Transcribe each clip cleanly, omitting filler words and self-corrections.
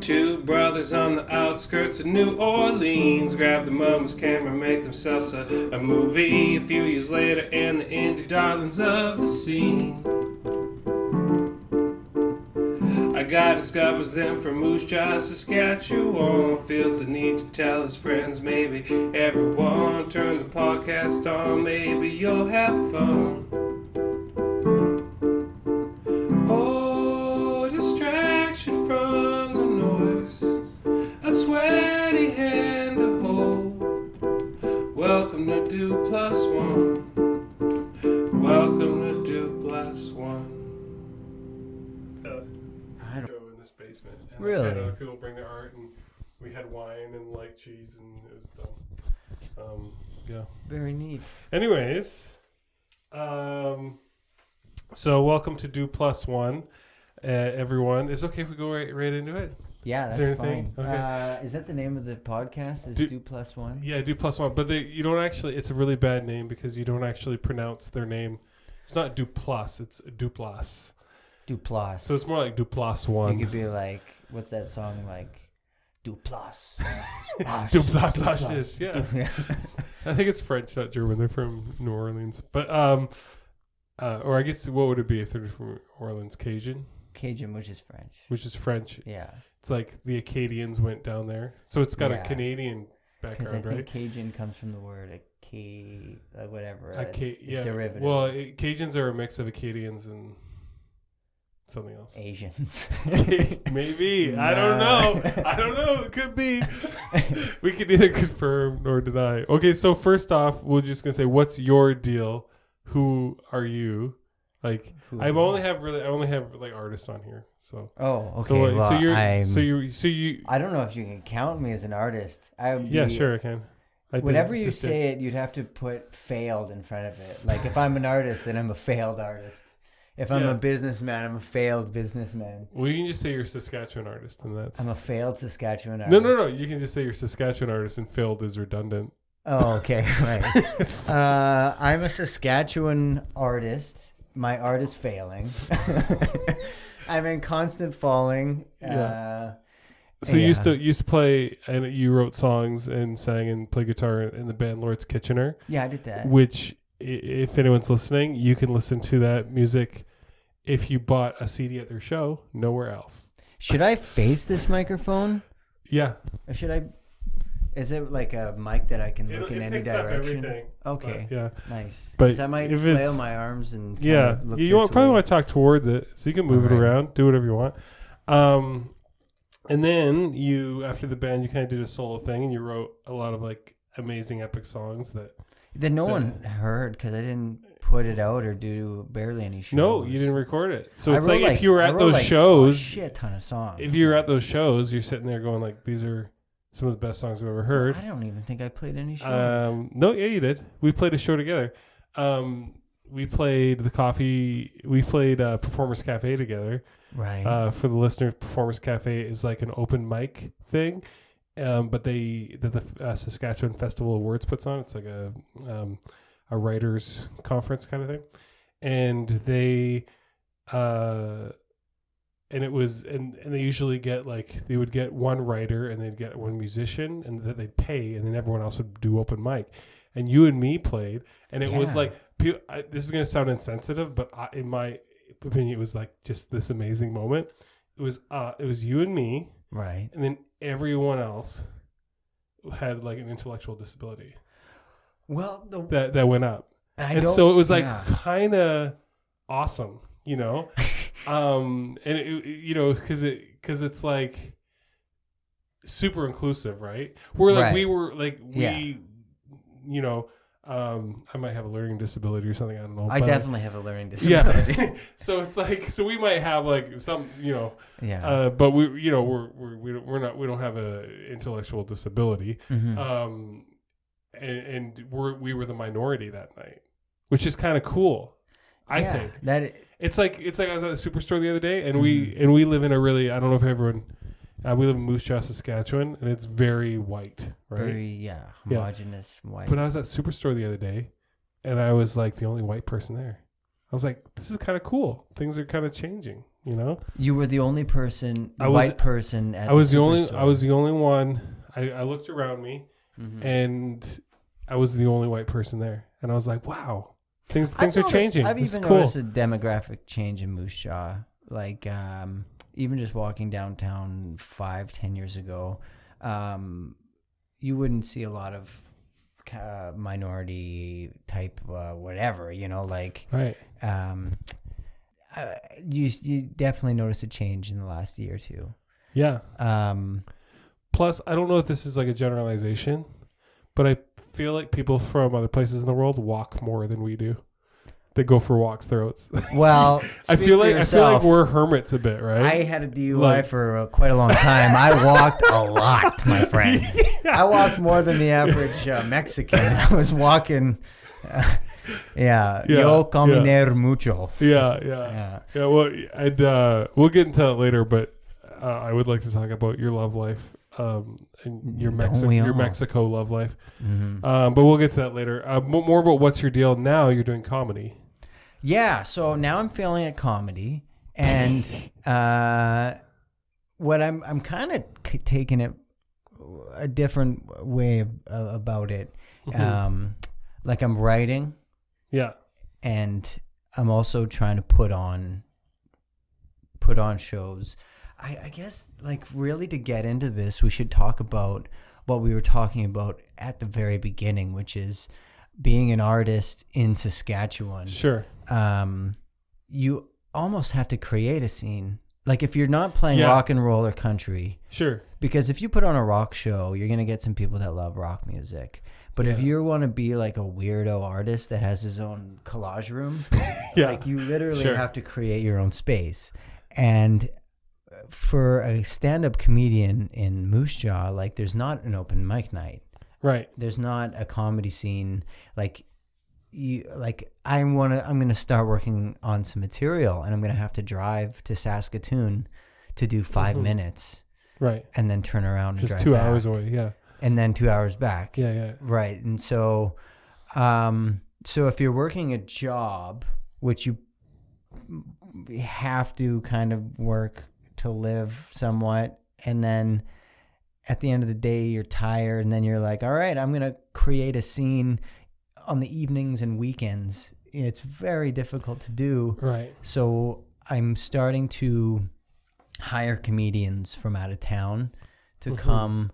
Two brothers on the outskirts of New Orleans grab the mama's camera, make themselves a movie. A few years later, and the indie darlings of the scene. A guy discovers them from Jaw Saskatchewan, feels the need to tell his friends, maybe everyone. Turn the podcast on, maybe you'll have fun. Oh, distraction from the noise, a sweaty hand to hold. Welcome to Duplass One. Welcome to Duplass One. I don't in this basement. And really? Had other people bring their art, and we had wine and like cheese, and it was dumb. Yeah. Very neat. Anyways, so welcome to Duplass One, everyone. Is it okay if we go right into it? Yeah, Is that's there anything? fine. Okay. Is that the name of the podcast? Is Duplass One? Yeah, Duplass One. But you don't actually. It's a really bad name because you don't actually pronounce their name. It's not Duplass. It's Duplass. Duplass. So it's more like Duplass One. You could be like, what's that song like? Duplass. Duplass Ashes. Yeah. I think it's French, not German. They're from New Orleans. But or I guess what would it be if they're from Orleans? Cajun, which is French. Yeah. It's like the Acadians went down there, so it's got a Canadian background, right? Because I think right? Cajun comes from the word whatever. It's derivative. Well, Cajuns are a mix of Acadians and something else. Asians. Maybe. No. I don't know. It could be. We can neither confirm nor deny. Okay, so first off, we're just gonna say, what's your deal? Who are you? Like, I only have like artists on here. So. Oh, okay. So you. I don't know if you can count me as an artist. Sure I can. Whenever you say it, you'd have to put failed in front of it. Like, if I'm an artist, then I'm a failed artist. If I'm a businessman, I'm a failed businessman. Well, you can just say you're a Saskatchewan artist, and that's. I'm a failed Saskatchewan artist. No. You can just say you're a Saskatchewan artist, and failed is redundant. Oh, okay, right. I'm a Saskatchewan artist. My art is failing. I'm in constant falling. So you used to play, and you wrote songs and sang and played guitar in the band Lord's Kitchener. Yeah, I did that. Which, if anyone's listening, you can listen to that music if you bought a CD at their show, nowhere else. Should I face this microphone? Yeah. Or should I? Is it like a mic that I can look in any direction? Okay. Yeah. Nice. But because I might flail my arms and look you probably want to talk towards it, so you can move it around, do whatever you want. And then after the band, you kind of did a solo thing, and you wrote a lot of like amazing epic songs that no one heard because I didn't put it out or do barely any shows. No, you didn't record it. So it's like if you were at those shows, shit ton of songs. If you were at those shows, you're sitting there going like, these are some of the best songs I've ever heard. I don't even think I played any shows. No, yeah, you did. We played a show together. We played Performers Cafe together. Right. For the listeners, Performers Cafe is like an open mic thing. But the Saskatchewan Festival of Words puts on. It's like a writers conference kind of thing, and they they usually get they would get one writer and they'd get one musician and that they'd pay, and then everyone else would do open mic, and you and me played, and it was like this is gonna sound insensitive, but in my opinion, it was like just this amazing moment. It was you and me, right, and then everyone else had like an intellectual disability. Well, that went up, and so it was like kind of awesome, you know, and because it's like super inclusive, right? We're like we were like we, you know. I might have a learning disability or something. I don't know. I definitely have a learning disability. Yeah. So it's like, we might have like some, you know. Yeah. But we don't have a intellectual disability. Mm-hmm. And we were the minority that night, which is kind of cool. I think it's like I was at the Superstore the other day, and we live in a really, I don't know if everyone. We live in Jaw Saskatchewan, and it's very white, right? Very, homogenous white. But I was at Superstore the other day, and I was like the only white person there. I was like, this is kind of cool. Things are kind of changing, You know, you were the only person, white person at I was the Superstore. only one. I looked around me, and I was the only white person there, and I was like, wow, things are changing. I've this even is cool. noticed a demographic change in Moose Jaw. Like even just walking downtown 5-10 years ago, you wouldn't see a lot of minority type whatever, you know, like Right. You definitely notice a change in the last year or two. Yeah. Plus, I don't know if this is like a generalization, but I feel like people from other places in the world walk more than we do. They go for walks their oats. Well, I feel like we're hermits a bit, right? I had a DUI for quite a long time. I walked a lot, my friend. I walked more than the average Mexican. I was walking. Yo caminar mucho. Yeah. Well, we'll get into that later, but I would like to talk about your love life, and your Mexico love life. Mm-hmm. But we'll get to that later. More about what's your deal now. You're doing comedy. Yeah. So now I'm failing at comedy, and what I'm kind of taking it a different way about it. Like I'm writing. Yeah. And I'm also trying to put on shows. I guess, like, really to get into this, we should talk about what we were talking about at the very beginning, which is being an artist in Saskatchewan. Sure. You almost have to create a scene. Like, if you're not playing rock and roll or country. Sure. Because if you put on a rock show, you're going to get some people that love rock music. But if you want to be like a weirdo artist that has his own collage room, like you literally have to create your own space. And for a stand-up comedian in Moose Jaw, like there's not an open mic night. Right. There's not a comedy scene. Like I'm going to start working on some material, and I'm going to have to drive to Saskatoon to do 5 minutes. Right. And then turn around and drive Just 2 back. hours away. Yeah. And then 2 hours back. Yeah. Right. And so, so if you're working a job, which you have to kind of work to live somewhat, and then at the end of the day, you're tired, and then you're like, all right, I'm going to create a scene on the evenings and weekends. It's very difficult to do. Right. So I'm starting to hire comedians from out of town to come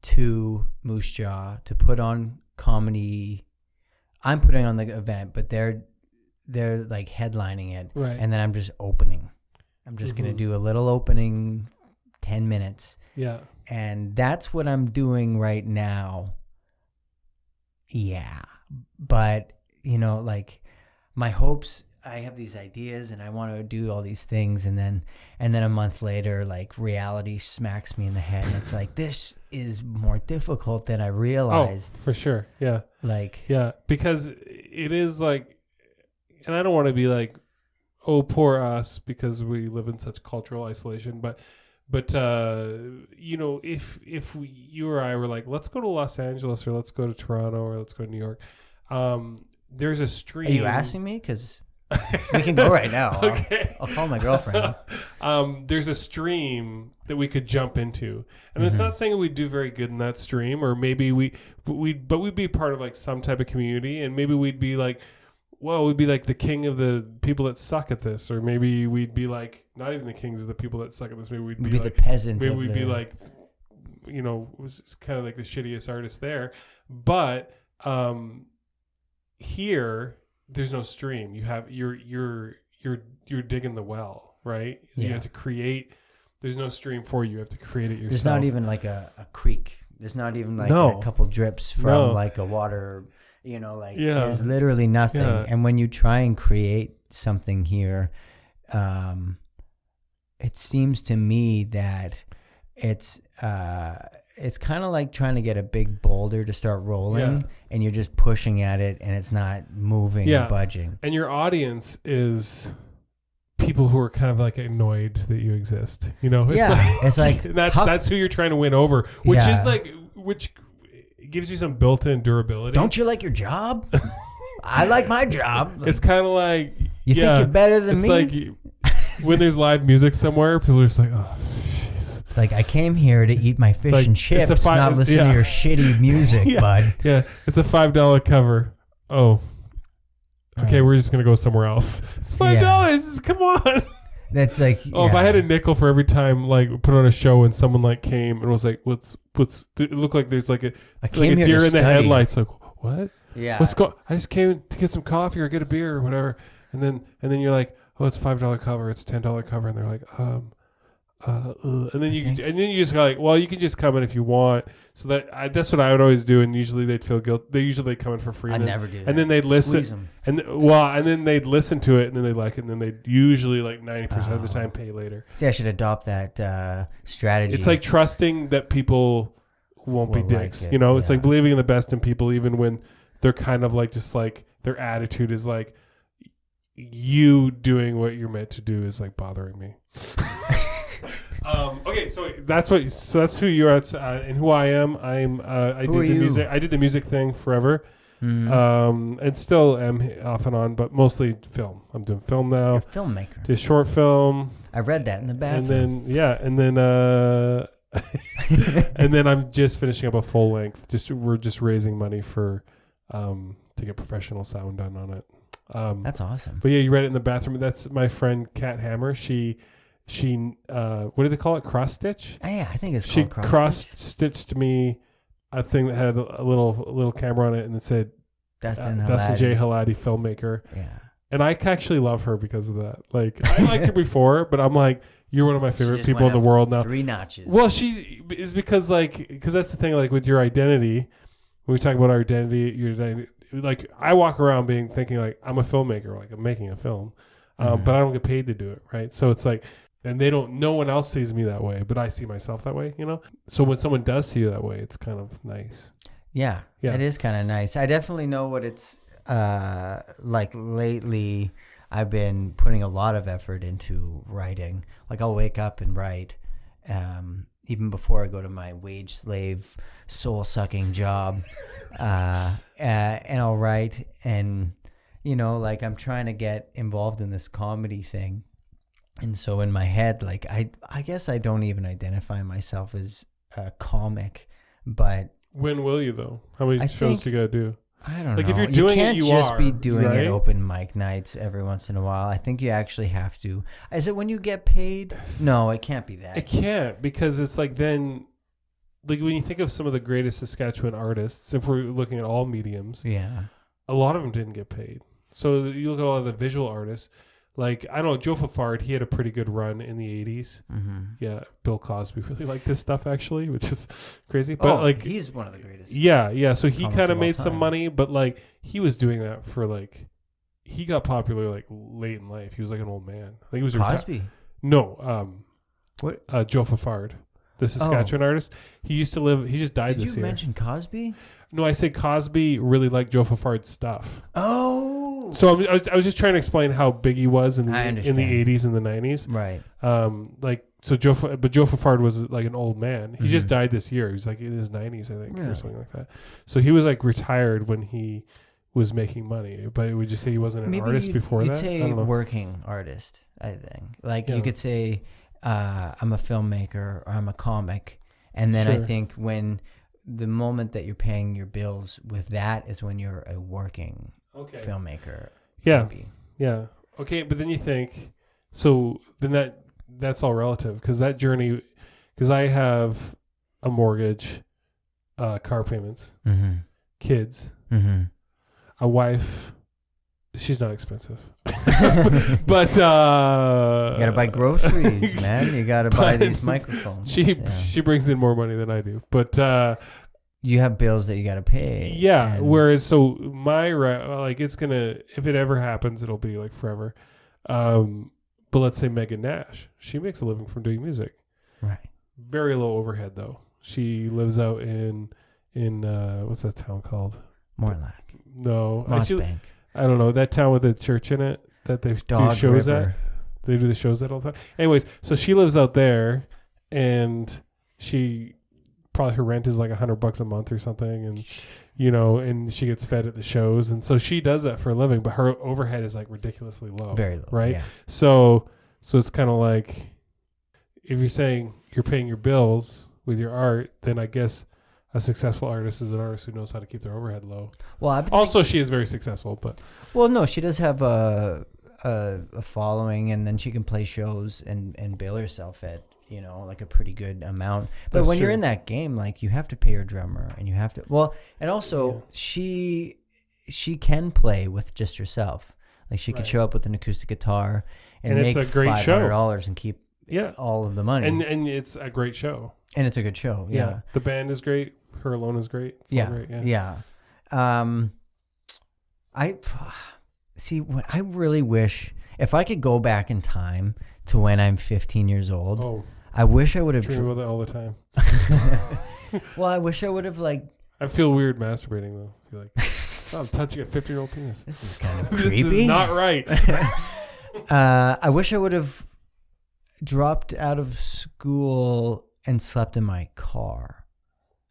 to Moose Jaw to put on comedy. I'm putting on the event, but they're like headlining it. Right. And then I'm just opening. I'm just going to do a little opening, 10 minutes. Yeah. And that's what I'm doing right now. Yeah. But, you know, like my hopes, I have these ideas and I want to do all these things, and then a month later, like reality smacks me in the head, and it's like, this is more difficult than I realized. Oh, for sure. Yeah. Like, yeah, because it is like, and I don't want to be like, oh, poor us, because we live in such cultural isolation, but you know, if you or I were like, let's go to Los Angeles, or let's go to Toronto, or let's go to New York, there's a stream. Are you asking me? Because we can go right now. Okay. I'll call my girlfriend. There's a stream that we could jump into, and it's not saying we'd do very good in that stream, or maybe we'd be part of like some type of community, and maybe we'd be like, well, we'd be like the king of the people that suck at this, or maybe we'd be like not even the kings of the people that suck at this. Maybe we'd be like the peasant. Maybe we'd be like, you know, was kind of like the shittiest artist there. But here, there's no stream. You're digging the well, right? Yeah. You have to create. There's no stream for you. You have to create it yourself. There's not even like a creek. There's not even like a couple drips from like a water. You know, like there's literally nothing. Yeah. And when you try and create something here, it seems to me that it's kind of like trying to get a big boulder to start rolling, and you're just pushing at it, and it's not moving or budging. And your audience is people who are kind of like annoyed that you exist. You know, it's like that's who you're trying to win over, which is like gives you some built-in durability. Don't you like your job? I like my job. It's kind of like you think you're better than me. Like when there's live music somewhere, people are just like, oh, jeez. It's like, I came here to eat my fish and chips, not listen to your shitty music, bud. Yeah, it's a $5 cover. Oh, okay, we're just gonna go somewhere else. It's $5. Come on. That's like, if I had a nickel for every time like put on a show and someone like came and was like, what's it looked like there's like a deer in the headlights, like what? Yeah. I just came to get some coffee or get a beer or whatever, and then you're like, oh, it's $5 cover, it's $10 cover, and they're like, and then you just go like, well, you can just come in if you want. So that's what I would always do, and usually they'd feel guilty. They usually come in for free. I never do that. And then they'd listen, and then they'd listen to it, and then they'd like it, and then they'd usually like 90% of the time pay later. See, I should adopt that strategy. It's like trusting that people won't be dicks. Like it's like believing in the best in people, even when they're kind of like just like their attitude is like you doing what you're meant to do is like bothering me. Okay, so that's who you're at, and who I am. I did the music thing forever, and still am off and on, but mostly film. I'm doing film now. You're a filmmaker. Did short film. I read that in the bathroom. And then and then I'm just finishing up a full length. We're just raising money for to get professional sound done on it. That's awesome. But yeah, you read it in the bathroom. That's my friend Kat Hammer. She what do they call it? Cross stitch? Yeah, I think it's called She cross stitched me a thing that had a little camera on it, and it said Dustin J. Halati, filmmaker. Yeah. And I actually love her because of that. Like, I liked her before, but I'm like, you're one of my favorite people in the world now. 3 notches. Well, she is because that's the thing, like with your identity, when we talk about our identity, your identity, like I walk around thinking like I'm a filmmaker, like I'm making a film, but I don't get paid to do it, right? So it's like, and no one else sees me that way, but I see myself that way, So when someone does see you that way, it's kind of nice. Yeah. It is kind of nice. I definitely know what it's like lately. I've been putting a lot of effort into writing. Like I'll wake up and write, even before I go to my wage slave, soul-sucking job, and I'll write, and like I'm trying to get involved in this comedy thing. And so in my head, like I guess I don't even identify myself as a comic, but when will you though? How many shows do you gotta do? I don't know. Like if you're doing it, you can't just be doing right? it open mic nights every once in a while. I think you actually have to. Is it when you get paid? No, it can't be that. It can't, because it's like then, like when you think of some of the greatest Saskatchewan artists, if we're looking at all mediums, a lot of them didn't get paid. So you look at all of the visual artists. Like, I don't know, Joe Fafard, he had a pretty good run in the 80s. Mm-hmm. Yeah, Bill Cosby really liked his stuff, actually, which is crazy. But like, he's one of the greatest. Yeah. So he kind of made some money, but like, he was doing that for like, he got popular like late in life. He was like an old man. I think he was Cosby. No, what? Joe Fafard, the Saskatchewan artist. He used to live. He just died this year. Did you mention Cosby? No, I said Cosby really liked Joe Fafard's stuff. Oh. So I was just trying to explain how big he was in the 80s and the 90s. Right. Joe Fafard was like an old man. He just died this year. He was like in his 90s, I think, or something like that. So he was like retired when he was making money. But would you say he wasn't an artist before that? You'd say working artist, I think. Like you could say I'm a filmmaker or I'm a comic. And then I think when the moment that you're paying your bills with that is when you're a working filmmaker. Yeah. Maybe. Yeah. Okay, but then you think, so then that's all relative, because that journey, because I have a mortgage, car payments, kids, a wife. She's not expensive, but you gotta buy groceries, man. You gotta buy these microphones. She brings in more money than I do, but you have bills that you gotta pay. Yeah. Whereas, so my like, it's gonna, if it ever happens, it'll be like forever. But let's say Megan Nash, she makes a living from doing music. Right. Very low overhead though. She lives out in what's that town called? Morlack. No, Mossbank. I don't know, that town with the church in it that they do shows at. They do the shows at all the time. Anyways, so she lives out there, and she probably her rent is like $100 a month or something, and and she gets fed at the shows, and so she does that for a living. But her overhead is like ridiculously low, very low, right? Yeah. So So it's kind of like, if you're saying you're paying your bills with your art, then I guess a successful artist is an artist who knows how to keep their overhead low. Well, also she is very successful, but no, she does have a following, and then she can play shows and bill herself at, you know, like a pretty good amount. But when you're in that game, like, you have to pay your drummer, and you have to, and also she can play with just herself. Like, she could show up with an acoustic guitar and make it's a great $500 and keep all of the money. And it's a great show. And it's a good show. Yeah. The band is great. Her alone is great. It's all great. I really wish, if I could go back in time to when I'm 15 years old, I wish I would have dreamed about it all the time. Well, I wish I would have, like, I feel weird masturbating though. I feel like, I'm touching a 15-year-old penis. This is kind of creepy. This is not right. I wish I would have dropped out of school and slept in my car,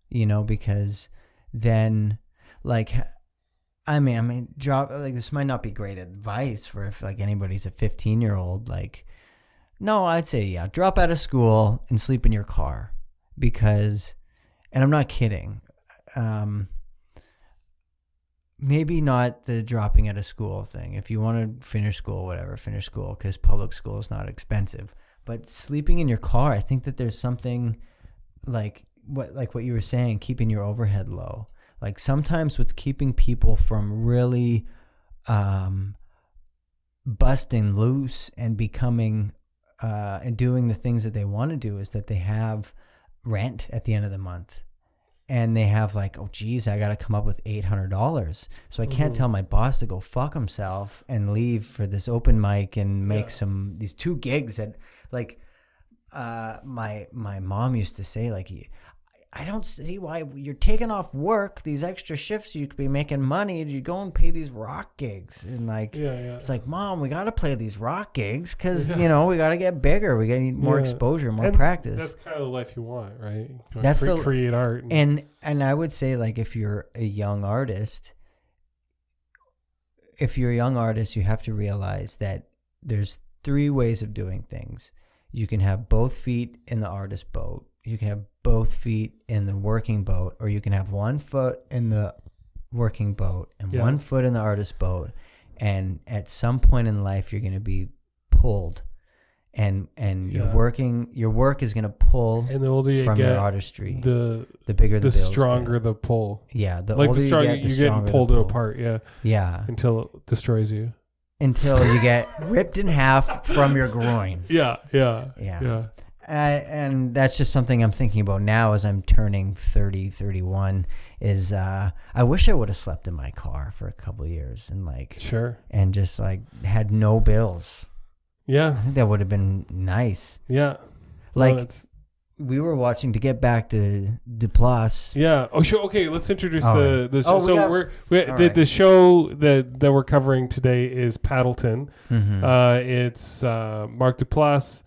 you know, because then, like, I mean, drop, like, this might not be great advice for if, like, anybody's a 15-year-old, like, no, I'd say, drop out of school and sleep in your car, because, and I'm not kidding, maybe not the dropping out of school thing. If you want to finish school, whatever, finish school, because public school is not expensive. But sleeping in your car, I think that there's something like what you were saying, keeping your overhead low. Like, sometimes what's keeping people from really busting loose and becoming and doing the things that they want to do is that they have rent at the end of the month. And they have, like, oh, geez, I got to come up with $800. So I can't tell my boss to go fuck himself and leave for this open mic and make these 2 gigs that, like, my mom used to say, like, I don't see why you're taking off work, these extra shifts, you could be making money. You go and pay these rock gigs. And, like, it's like, Mom, we got to play these rock gigs because, you know, we got to get bigger. We got to need more exposure, more practice. That's kind of the life you want, right? You That's create art. And I would say, like, if you're a young artist, you have to realize that there's 3 ways of doing things. You can have both feet in the artist boat. You can have both feet in the working boat, or you can have 1 foot in the working boat and 1 foot in the artist boat. And at some point in life, you're going to be pulled, and your work is going to pull. And the older you from get, your artistry, the bigger the stronger the pull. Yeah, the older you get, the you're getting pulled apart. Yeah, until it destroys you. Until you get ripped in half from your groin. Yeah. And that's just something I'm thinking about now as I'm turning 30, 31, is I wish I would have slept in my car for a couple of years and, like, and just, like, had no bills. Yeah. I think that would have been nice. Yeah. Like, we were watching, to get back to Duplass. Yeah. Oh, sure. Okay, let's introduce the show. The show that we're covering today is Paddleton. Mm-hmm. It's Mark Duplass,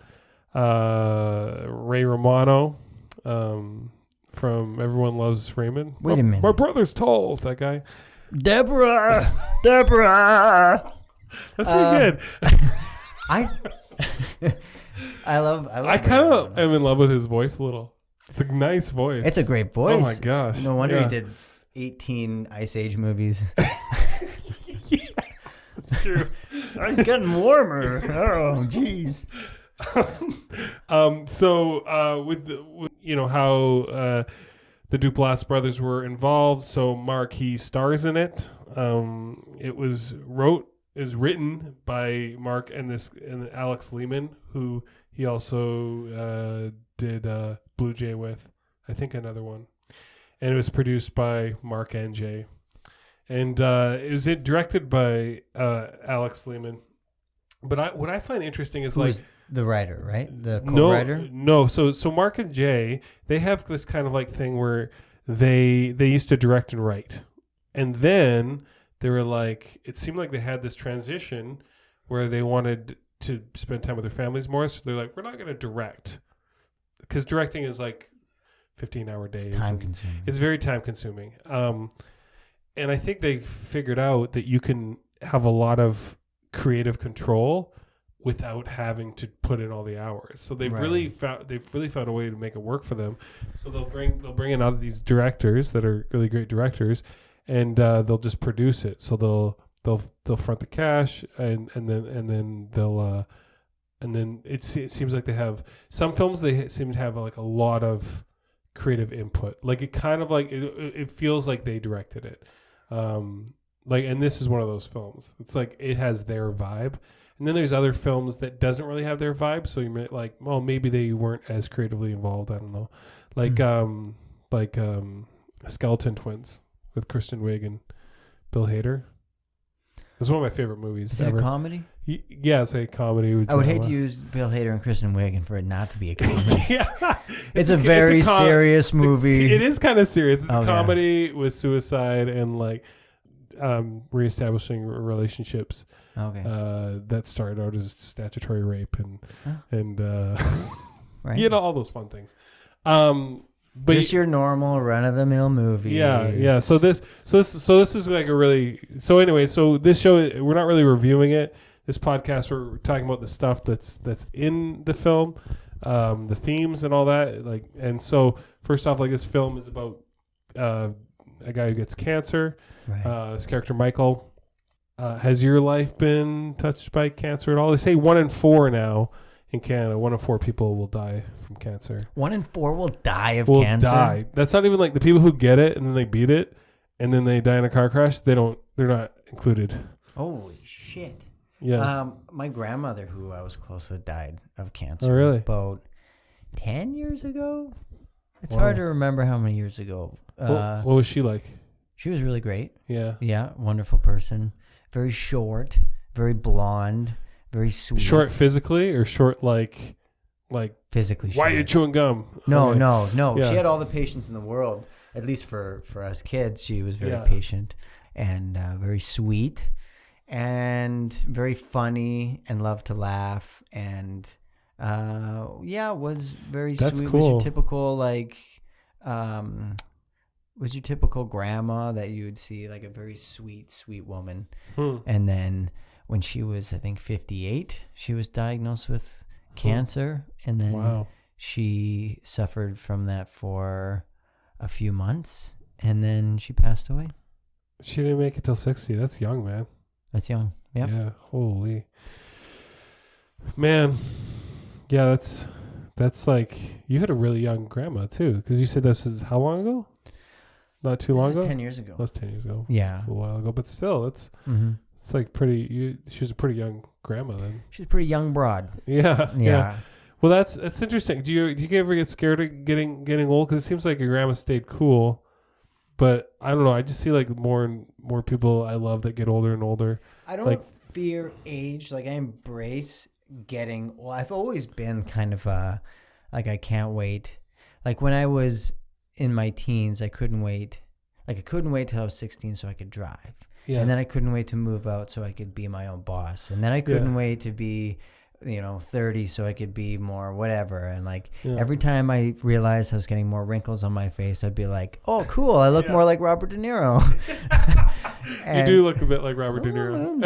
Ray Romano, from Everyone Loves Raymond. Wait a minute. My brother's tall. That guy. Deborah. That's pretty good. I kind of am in love with his voice a little. It's a nice voice. It's a great voice. Oh my gosh. No wonder he did 18 Ice Age movies. Yeah, that's true. It's getting warmer. Oh, jeez. With how the Duplass brothers were involved, so Mark, he stars in it. It was written by Mark and Alex Lehman, who he also did Blue Jay with, I think, another one, and it was produced by Mark and Jay, and it was directed by Alex Lehman. But what I find interesting is, like, the writer, right? The co-writer? No. So Mark and Jay, they have this kind of, like, thing where they used to direct and write, and then they were like, it seemed like they had this transition where they wanted to spend time with their families more. So they're like, we're not going to direct, because directing is like 15-hour days. It's time consuming. It's very time consuming. And I think they figured out that you can have a lot of creative control without having to put in all the hours. So they've really found a way to make it work for them. So they'll bring in all these directors that are really great directors, and they'll just produce it. So they'll front the cash, and then they'll and then it seems like they have some films. They seem to have like a lot of creative input. Like it kind of like it feels like they directed it. Like, and this is one of those films. It's like it has their vibe. And then there's other films that doesn't really have their vibe. So you might like, well, maybe they weren't as creatively involved. I don't know. Like Skeleton Twins with Kristen Wiig and Bill Hader. It's one of my favorite movies. Is it a comedy? Yeah, it's a comedy. I would hate to use Bill Hader and Kristen Wiig and for it not to be a comedy. Yeah. It's a very serious movie. It is kind of serious. It's a comedy with suicide and like reestablishing relationships. Okay. That started out as statutory rape and right. You know, all those fun things. But just your normal run of the mill movie. Yeah. So this is like a really. So anyway, so this show, we're not really reviewing it. This podcast, we're talking about the stuff that's in the film, the themes and all that. Like, and so first off, like this film is about a guy who gets cancer. Right. This character Michael. Has your life been touched by cancer at all? They say 1 in 4 now in Canada. 1 in 4 people will die from cancer. 1 in 4 will die of cancer? Die. That's not even like the people who get it and then they beat it and then they die in a car crash. They're not included. Holy shit. Yeah. My grandmother, who I was close with, died of cancer. Oh, really? About 10 years ago? It's hard to remember how many years ago. What was she like? She was really great. Yeah. Yeah, wonderful person. Very short, very blonde, very sweet. Short physically or short like physically short? Why are you chewing gum? No. Yeah. She had all the patience in the world. At least for us kids, she was very patient and very sweet and very funny and loved to laugh and was very That's sweet. Cool. Was your typical was your typical grandma that you would see, like a very sweet woman. And then when she was, I think, 58, she was diagnosed with cancer. And then she suffered from that for a few months. And then she passed away. She didn't make it till 60. That's young, man. That's young. Yep. Yeah. Holy. Man. Yeah, that's like, you had a really young grandma, too. Because you said this is how long ago? Not too long ago? 10 years ago. That's 10 years ago. Yeah. That's a while ago. But still, it's like pretty... she was a pretty young grandma then. She's a pretty young broad. Yeah. Well, that's interesting. Do you ever get scared of getting old? Because it seems like your grandma stayed cool. But I don't know. I just see like more and more people I love that get older and older. I don't fear age. Like I embrace getting... Well, I've always been kind of like I can't wait. Like when I was... in my teens, I couldn't wait. Like I couldn't wait till I was 16 so I could drive. Yeah. And then I couldn't wait to move out so I could be my own boss. And then I couldn't wait to be, 30 so I could be more whatever. And like every time I realized I was getting more wrinkles on my face, I'd be like, oh, cool. I look more like Robert De Niro. You do look a bit like Robert De Niro.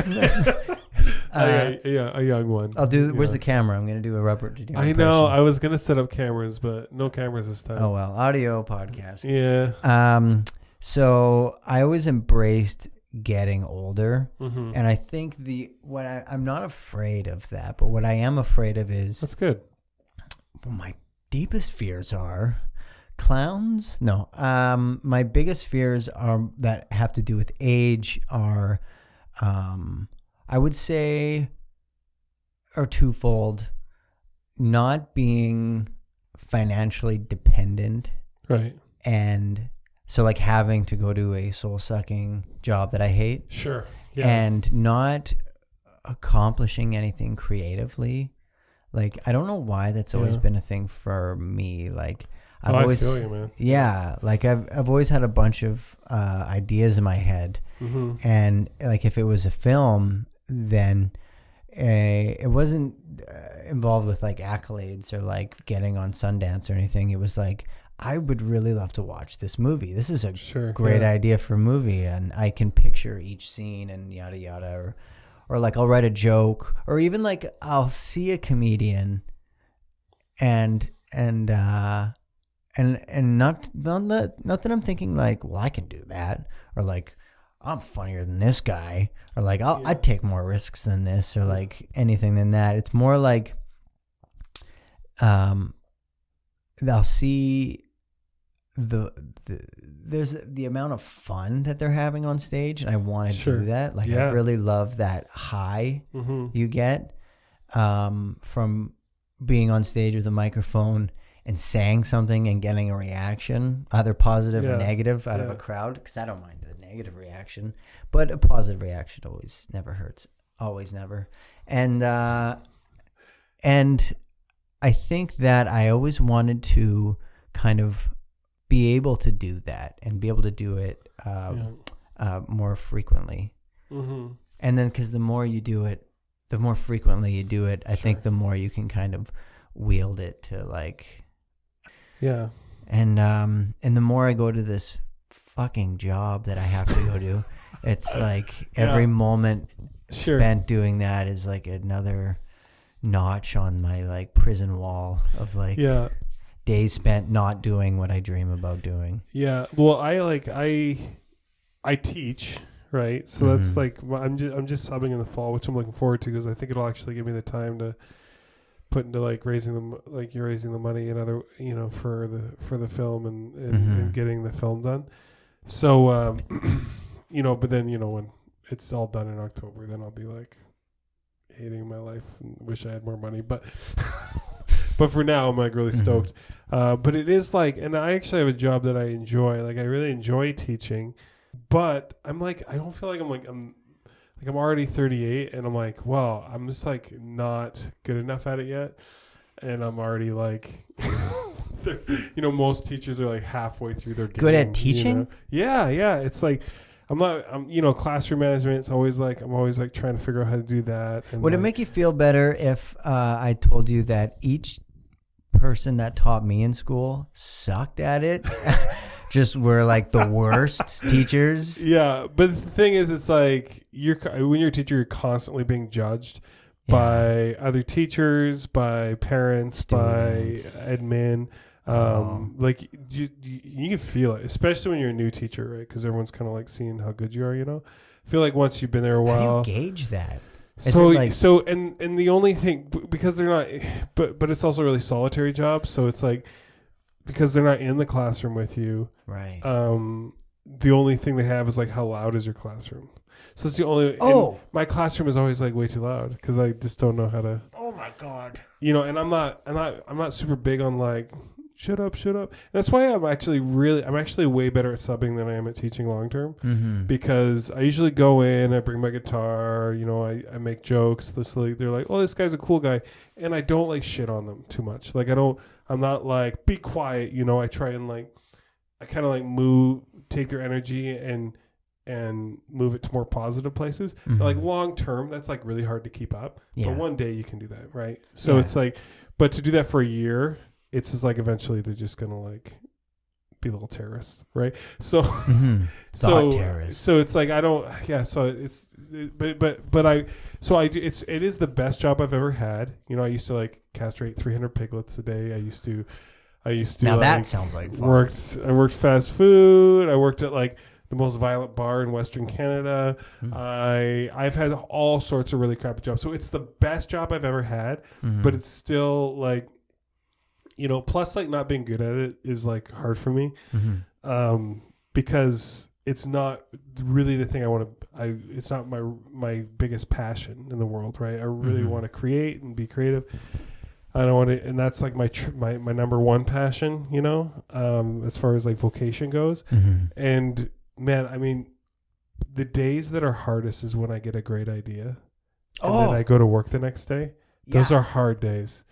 A young one. I'll do. Where's the camera? I'm going to do a Robert De Niro I know. I was going to set up cameras, but no cameras this time. Oh, well. Audio podcast. Yeah. So I always embraced getting older. And I think I'm not afraid of that, but what I am afraid of is... That's good. Well, my deepest fears are... clowns? No. My biggest fears are that have to do with age are... I would say are twofold. Not being financially dependent. Right. And so like having to go to a soul-sucking job that I hate. Sure. Yeah. And not accomplishing anything creatively. Like, I don't know why that's always been a thing for me. Like, I've always, I feel you, man. Yeah. Like I've always had a bunch of ideas in my head. And like, if it was a film, then it wasn't involved with like accolades or like getting on Sundance or anything. It was like, I would really love to watch this movie. This is a great idea for a movie, and I can picture each scene and yada yada, or like I'll write a joke, or even like I'll see a comedian and not that I'm thinking like, well, I can do that, or like I'm funnier than this guy, or like I'd take more risks than this, or like anything than that. It's more like I'll see there's the amount of fun that they're having on stage, and I want to do that. Like I really love that high you get from being on stage with a microphone and saying something and getting a reaction, either positive or negative, out of a crowd, because I don't mind the negative reaction, but a positive reaction always never hurts. Always never. And I think that I always wanted to kind of be able to do that and be able to do it more frequently. And then because the more you do it, the more frequently you do it, I think the more you can kind of wield it to like... Yeah. And the more I go to this fucking job that I have to go to, it's like every moment spent doing that is like another notch on my like prison wall of like days spent not doing what I dream about doing. Yeah. Well, I teach, right? So that's like I'm just subbing in the fall, which I'm looking forward to because I think it'll actually give me the time to put into like raising the money and other, you know, for the film and getting the film done. So you know, but then, you know, when it's all done in October, then I'll be like hating my life and wish I had more money, but for now I'm like really stoked. But it is like, and I actually have a job that I enjoy. Like I really enjoy teaching, but I'm like, I don't feel like I'm already 38 and I'm like, well, I'm just like not good enough at it yet. And I'm already like, you know, most teachers are like halfway through their game. Good at teaching? You know? Yeah. It's like, I'm you know, classroom management. It's always like, I'm always like trying to figure out how to do that. And would it make you feel better if I told you that each person that taught me in school sucked at it? Just were like the worst teachers. Yeah, but the thing is, it's like when you're a teacher, you're constantly being judged by other teachers, by parents, students, by admin. Like you can feel it, especially when you're a new teacher, right? Because everyone's kind of like seeing how good you are. You know, I feel like once you've been there a while, how do you gauge that? And the only thing, because they're not, but it's also a really solitary job. So it's like, because they're not in the classroom with you, right? The only thing they have is like, how loud is your classroom? So it's the only. My classroom is always like way too loud because I just don't know how to. Oh my god! You know, and I'm not super big on like shut up. And that's why I'm actually way better at subbing than I am at teaching long term, because I usually go in, I bring my guitar, you know, I make jokes. They're like, oh, this guy's a cool guy, and I don't like shit on them too much. Like I'm not like, be quiet, you know. I try and like, I kind of like take their energy and move it to more positive places. Like long term, that's like really hard to keep up. Yeah. But one day you can do that, right? So it's like, but to do that for a year, it's just like eventually they're just gonna like be little terrorists, right? So, so it's like I don't, So it is the best job I've ever had. You know, I used to like castrate 300 piglets a day. I used to. Now that sounds like fun. I worked fast food. I worked at like the most violent bar in Western Canada. I've had all sorts of really crappy jobs. So it's the best job I've ever had, but it's still like, you know, plus like not being good at it is like hard for me, because it's not really the thing I want to, it's not my biggest passion in the world, right? I really want to create and be creative. I don't want to, and that's like my number one passion, you know, as far as like vocation goes. And man, I mean, the days that are hardest is when I get a great idea and then I go to work the next day. Those are hard days.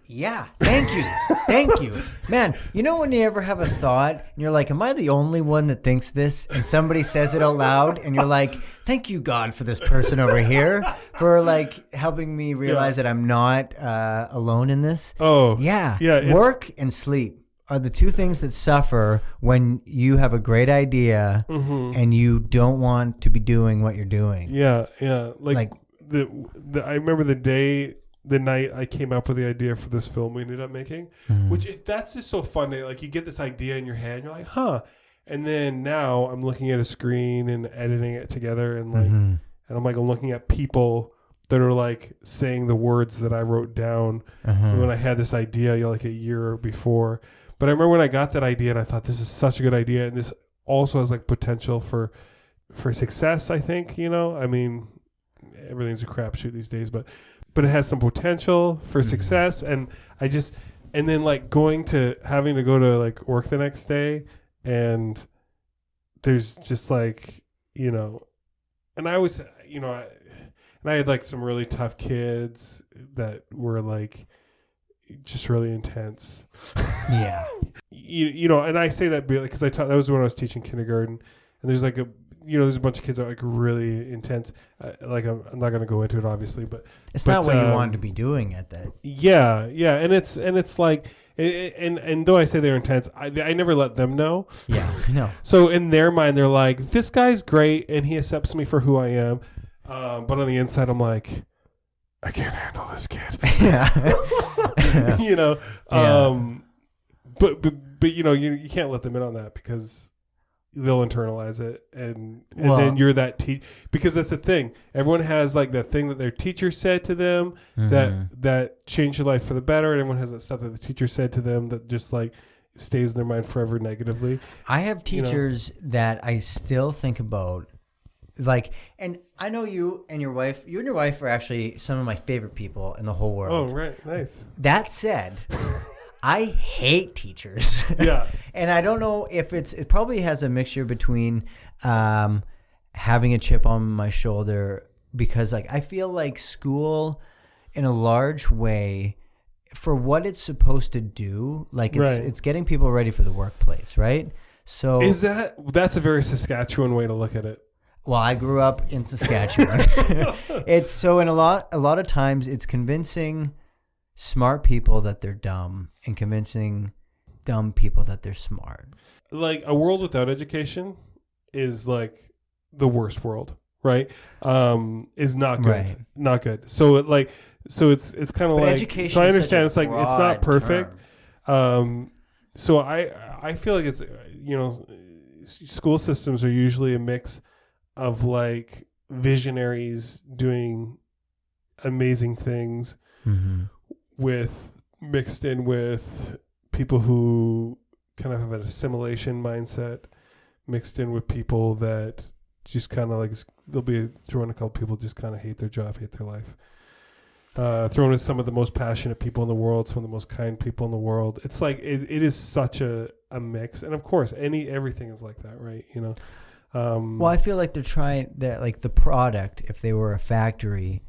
Yeah. Thank you. Man, you know when you ever have a thought and you're like, am I the only one that thinks this? And somebody says it out loud and you're like, thank you, God, for this person over here for like helping me realize that I'm not alone in this. Oh. Yeah. Work and sleep are the two things that suffer when you have a great idea and you don't want to be doing what you're doing. Yeah. Like I remember the night I came up with the idea for this film we ended up making, that's just so fun. Like you get this idea in your head and you're like, huh. And then now I'm looking at a screen and editing it together and like, and I'm like looking at people that are like saying the words that I wrote down when I had this idea like a year before. But I remember when I got that idea and I thought this is such a good idea. And this also has like potential for success, I think, I mean, everything's a crapshoot these days, but it has some potential for success. And and then like having to go to like work the next day, and there's just like, and I was, and I had like some really tough kids that were like just really intense. Yeah. And I say that because that was when I was teaching kindergarten, and there's like there's a bunch of kids that are like really intense. Like I'm not going to go into it obviously, but it's not what you wanted to be doing at that. Yeah. And it's like, and though I say they're intense, I never let them know. Yeah. No. So in their mind, they're like, this guy's great and he accepts me for who I am. But on the inside, I'm like, I can't handle this kid. Yeah. But you can't let them in on that because they'll internalize it, and then you're that because that's the thing. Everyone has like that thing that their teacher said to them that changed your life for the better, and everyone has that stuff that the teacher said to them that just like stays in their mind forever negatively. I have teachers that I still think about, like, and I know you and your wife are actually some of my favorite people in the whole world. Oh, right. Nice. That said, I hate teachers. Yeah. And I don't know if it probably has a mixture between having a chip on my shoulder, because like I feel like school in a large way, for what it's supposed to do, like it's getting people ready for the workplace, right? So that's a very Saskatchewan way to look at it. Well, I grew up in Saskatchewan. It's so in a lot of times it's convincing smart people that they're dumb and convincing dumb people that they're smart. Like a world without education is like the worst world, right? Is not good. Right. Not good. So it's kind of like education. So I understand it's like it's not perfect. So I feel like it's school systems are usually a mix of like visionaries doing amazing things mixed in with people who kind of have an assimilation mindset, mixed in with people that just kind of like they'll be throwing a couple people just kind of hate their job, hate their life. Thrown in some of the most passionate people in the world, some of the most kind people in the world. It's like it is such a mix, and of course everything is like that, right? Well, I feel like they're trying that, like the product, if they were a factory,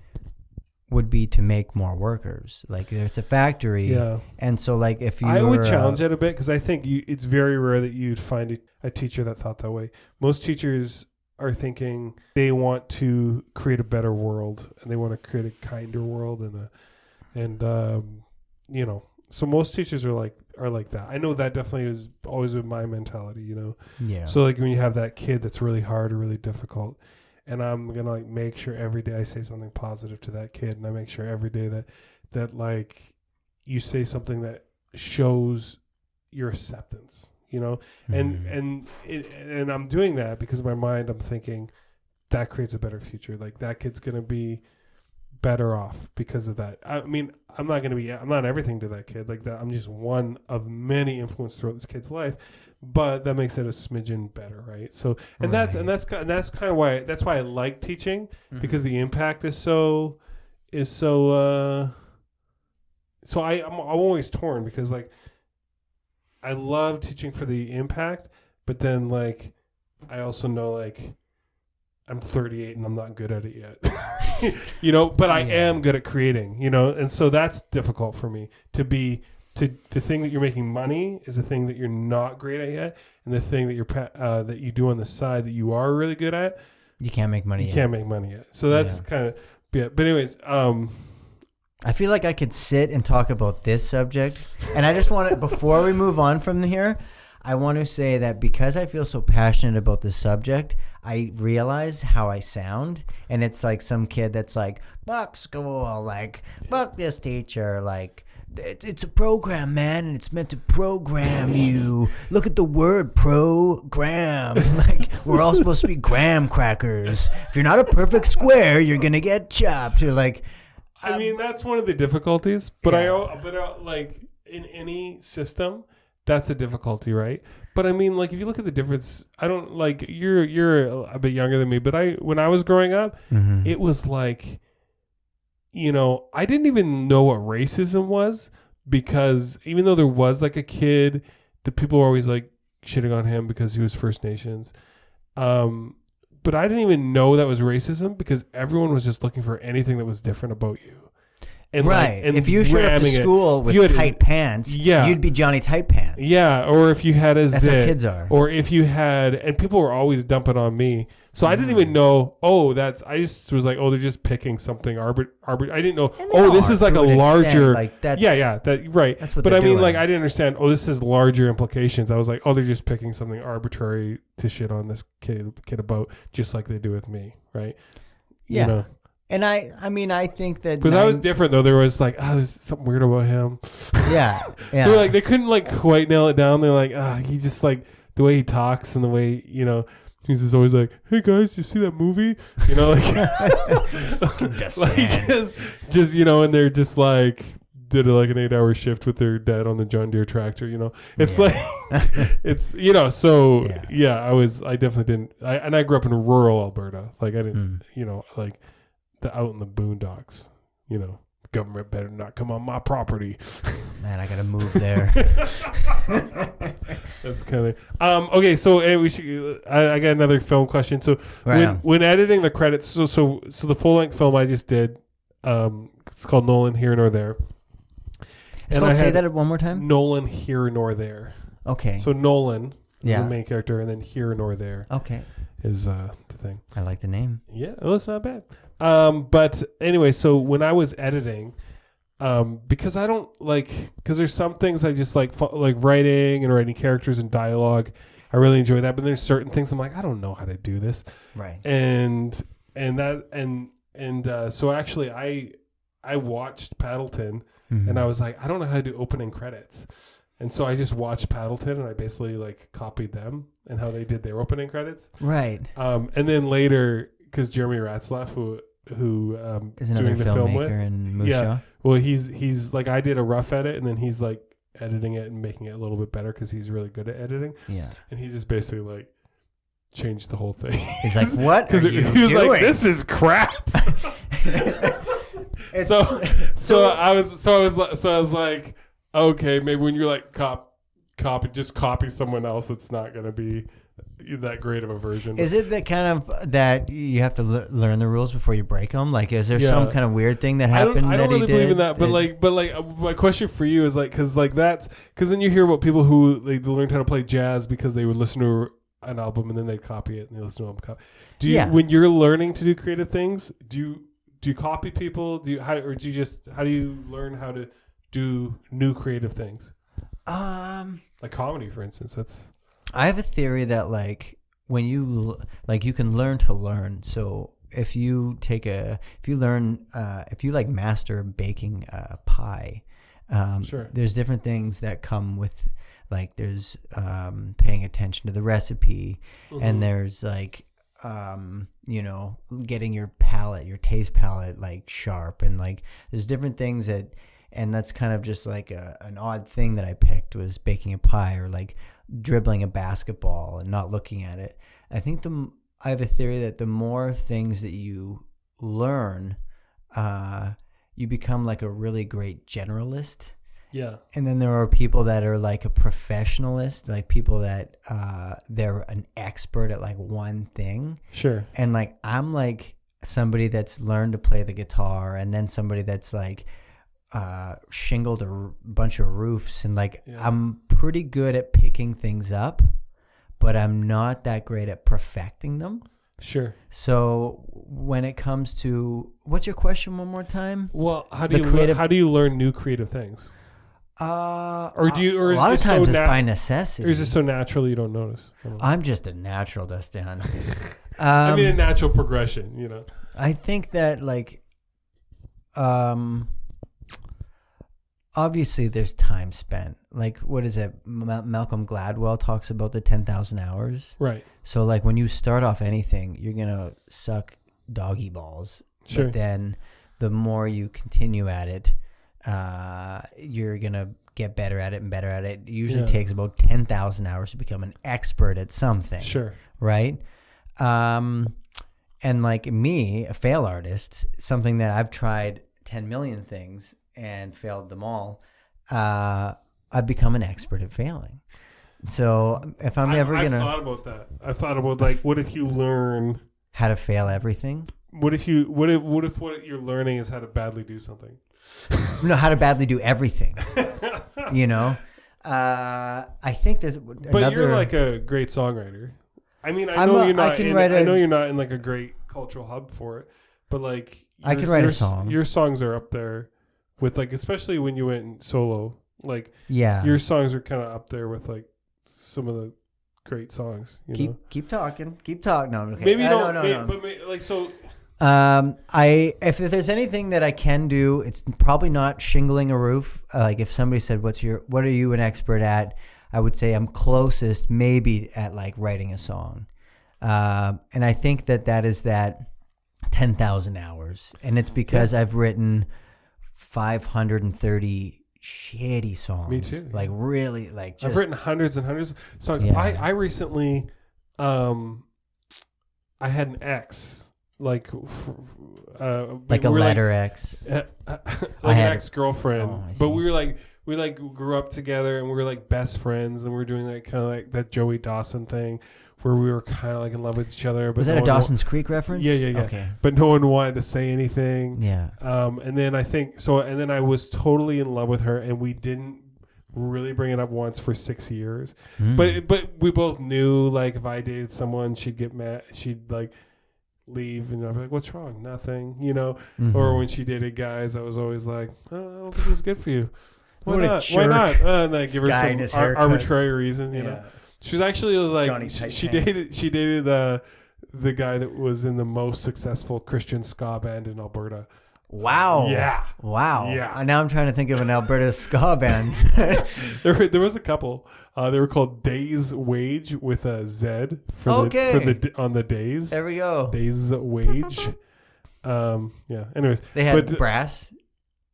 would be to make more workers. Like it's a factory, yeah. And so like if you, I would challenge it a bit, because I think it's very rare that you'd find a teacher that thought that way. Most teachers are thinking they want to create a better world, and they want to create a kinder world, so most teachers are like that. I know that definitely has always been my mentality, Yeah. So like when you have that kid that's really hard or really difficult, and I'm gonna like make sure every day I say something positive to that kid, and I make sure every day that like you say something that shows your acceptance, and I'm doing that because in my mind I'm thinking that creates a better future. Like that kid's gonna be better off because of that. I mean, I'm not everything to that kid like that. I'm just one of many influences throughout this kid's life, but that makes it a smidgen better, right? So, that's kind of why I like teaching, because the impact is so. So I'm always torn, because like I love teaching for the impact, but then like I also know like I'm 38 and I'm not good at it yet. But I am good at creating, and so that's difficult for me to the thing that you're making money is the thing that you're not great at yet, and the thing that that you do on the side that you are really good at, you can't make money. Can't make money yet. So that's kind of But anyways, I feel like I could sit and talk about this subject, and I just want to, before we move on from here, I want to say that because I feel so passionate about the subject, I realize how I sound, and it's like some kid that's like, fuck school, like, fuck this teacher, like, it's a program, man, and it's meant to program you. Look at the word program. Like, we're all supposed to be graham crackers. If you're not a perfect square, you're gonna get chopped. Or like, I mean, that's one of the difficulties. But like in any system, that's a difficulty, right? But I mean, like, if you look at the difference, I don't like you're a bit younger than me, but when I was growing up, it was like, you know, I didn't even know what racism was, because even though there was like a kid, the people were always like shitting on him because he was First Nations. But I didn't even know that was racism, because everyone was just looking for anything that was different about you. And right. Like, and if you showed up to school with tight pants, you'd be Johnny Tight Pants. Yeah. Or if you had a That's zit. how kids are. Or if you had, and people were always dumping on me. So I didn't even know, I just was like, they're just picking something I didn't know, this is like a larger, like that's, right. That's what but I mean, doing. like, I didn't understand, this has larger implications. I was like, they're just picking something arbitrary to shit on this kid about, just like they do with me, right? Yeah. You know? And I mean, I think that because I was different though. There was like, there's something weird about him. Yeah. They were like, they couldn't like quite nail it down. They're like, he just like the way he talks and the way, you know, he's just always like, hey guys, you see that movie? You know, like, like just you know, and they're just like did like an 8-hour shift with their dad on the John Deere tractor. You know, it's like it's, you know, so I definitely didn't. I grew up in rural Alberta. Like I didn't, you know, like. Out in the boondocks, you know, the government better not come on my property. Man, I gotta move there. That's kind of okay. So we should. I got another film question. So when editing the credits, so the full length film I just did, it's called Nolan Here Nor There. It's called. Say that one more time. Nolan Here Nor There. Okay. So Nolan is the main character, and then Here Nor There. Okay. Is the thing. I like the name. Yeah, it's not bad. But anyway, so when I was editing, because I don't like, because there's some things I just like writing and writing characters and dialogue. I really enjoy that. But there's certain things I'm like, I don't know how to do this. Right. So actually I watched Paddleton and I was like, I don't know how to do opening credits. And so I just watched Paddleton and I basically like copied them and how they did their opening credits. Right. And then later, because Jeremy Ratzlaff, who is another doing the filmmaker film with, in Moose Jaw. Well, he's like, I did a rough edit and then he's like editing it and making it a little bit better because he's really good at editing. Yeah. And he just basically like changed the whole thing. He's like, what are you he was doing? Like, this is crap. So I was like, okay, maybe when you're like copy someone else, it's not going to be that great of a version. Is it that kind of that you have to learn the rules before you break them? Like, is there some kind of weird thing that happened? I don't really believe in that, but my question for you is like, because then you hear about people who they learned how to play jazz because they would listen to an album and then they'd copy it and they listen to an album. Do you, when you're learning to do creative things, do you copy people? How do you learn how to do new creative things? Like comedy, for instance. I have a theory that like when you can learn to learn. So if you like master baking a pie, sure. There's different things that come with, like there's paying attention to the recipe, and there's like getting your taste palette like sharp, and like there's different things that. And that's kind of just like an odd thing that I picked was baking a pie or like dribbling a basketball and not looking at it. I think I have a theory that the more things that you learn, you become like a really great generalist. Yeah. And then there are people that are like a professionalist, like people that they're an expert at like one thing. Sure. And like I'm like somebody that's learned to play the guitar, and then somebody that's like shingled a bunch of roofs, and like I'm pretty good at picking things up, but I'm not that great at perfecting them. Sure. So when it comes to, what's your question one more time? Well, how do you learn new creative things? Or do you? Or a lot of times it's by necessity. Or is it so natural you don't notice? I'm just a natural, Dustin. I mean, a natural progression. You know. I think that obviously there's time spent. Like, what is it? Malcolm Gladwell talks about the 10,000 hours. Right. So like when you start off anything, you're gonna suck doggy balls. Sure. But then the more you continue at it, you're gonna get better at it and better at it. It usually takes about 10,000 hours to become an expert at something. Sure. Right. And like me, a fail artist, something that I've tried 10 million things and failed them all, I've become an expert at failing. So if I'm ever I've thought about that. I've thought about like, what if you learn how to fail everything? What if what you're learning is how to badly do something? No, how to badly do everything. You know, I think there's. But you're like a great songwriter. I mean, I know you're not in like a great cultural hub for it, but like I could write a song. Your songs are up there with like, especially when you went solo. Like, yeah, your songs are kind of up there with like some of the great songs. Keep talking. No, okay. Maybe no. But like so. If there's anything that I can do, it's probably not shingling a roof. Like if somebody said, what are you an expert at? I would say I'm closest maybe at like writing a song. And I think that is that 10,000 hours. And it's because I've written 530 shitty songs. Me too. Like really like I've written hundreds and hundreds of songs. Yeah. I recently, I had an ex. Like a letter X. Like an ex-girlfriend. But we grew up together and we were like best friends and we were doing like kind of like that Joey Dawson thing where we were kind of like in love with each other. But was that a Dawson's Creek reference? Yeah. Okay. But no one wanted to say anything. Yeah. And then and then I was totally in love with her and we didn't really bring it up once for 6 years. But we both knew like if I dated someone, she'd get mad. She'd like leave and I'd be like, what's wrong? Nothing, you know. Or when she dated guys, I was always like, oh, I don't think it's good for you. Why not? And I give her some arbitrary reason, you know. She's actually like she dated the guy that was in the most successful Christian ska band in Alberta. Wow. Yeah. Wow. Yeah. Now I'm trying to think of an Alberta ska band. There was a couple. They were called Days Wage with a Z on the days. There we go. Days Wage. Yeah. Anyways, they had brass.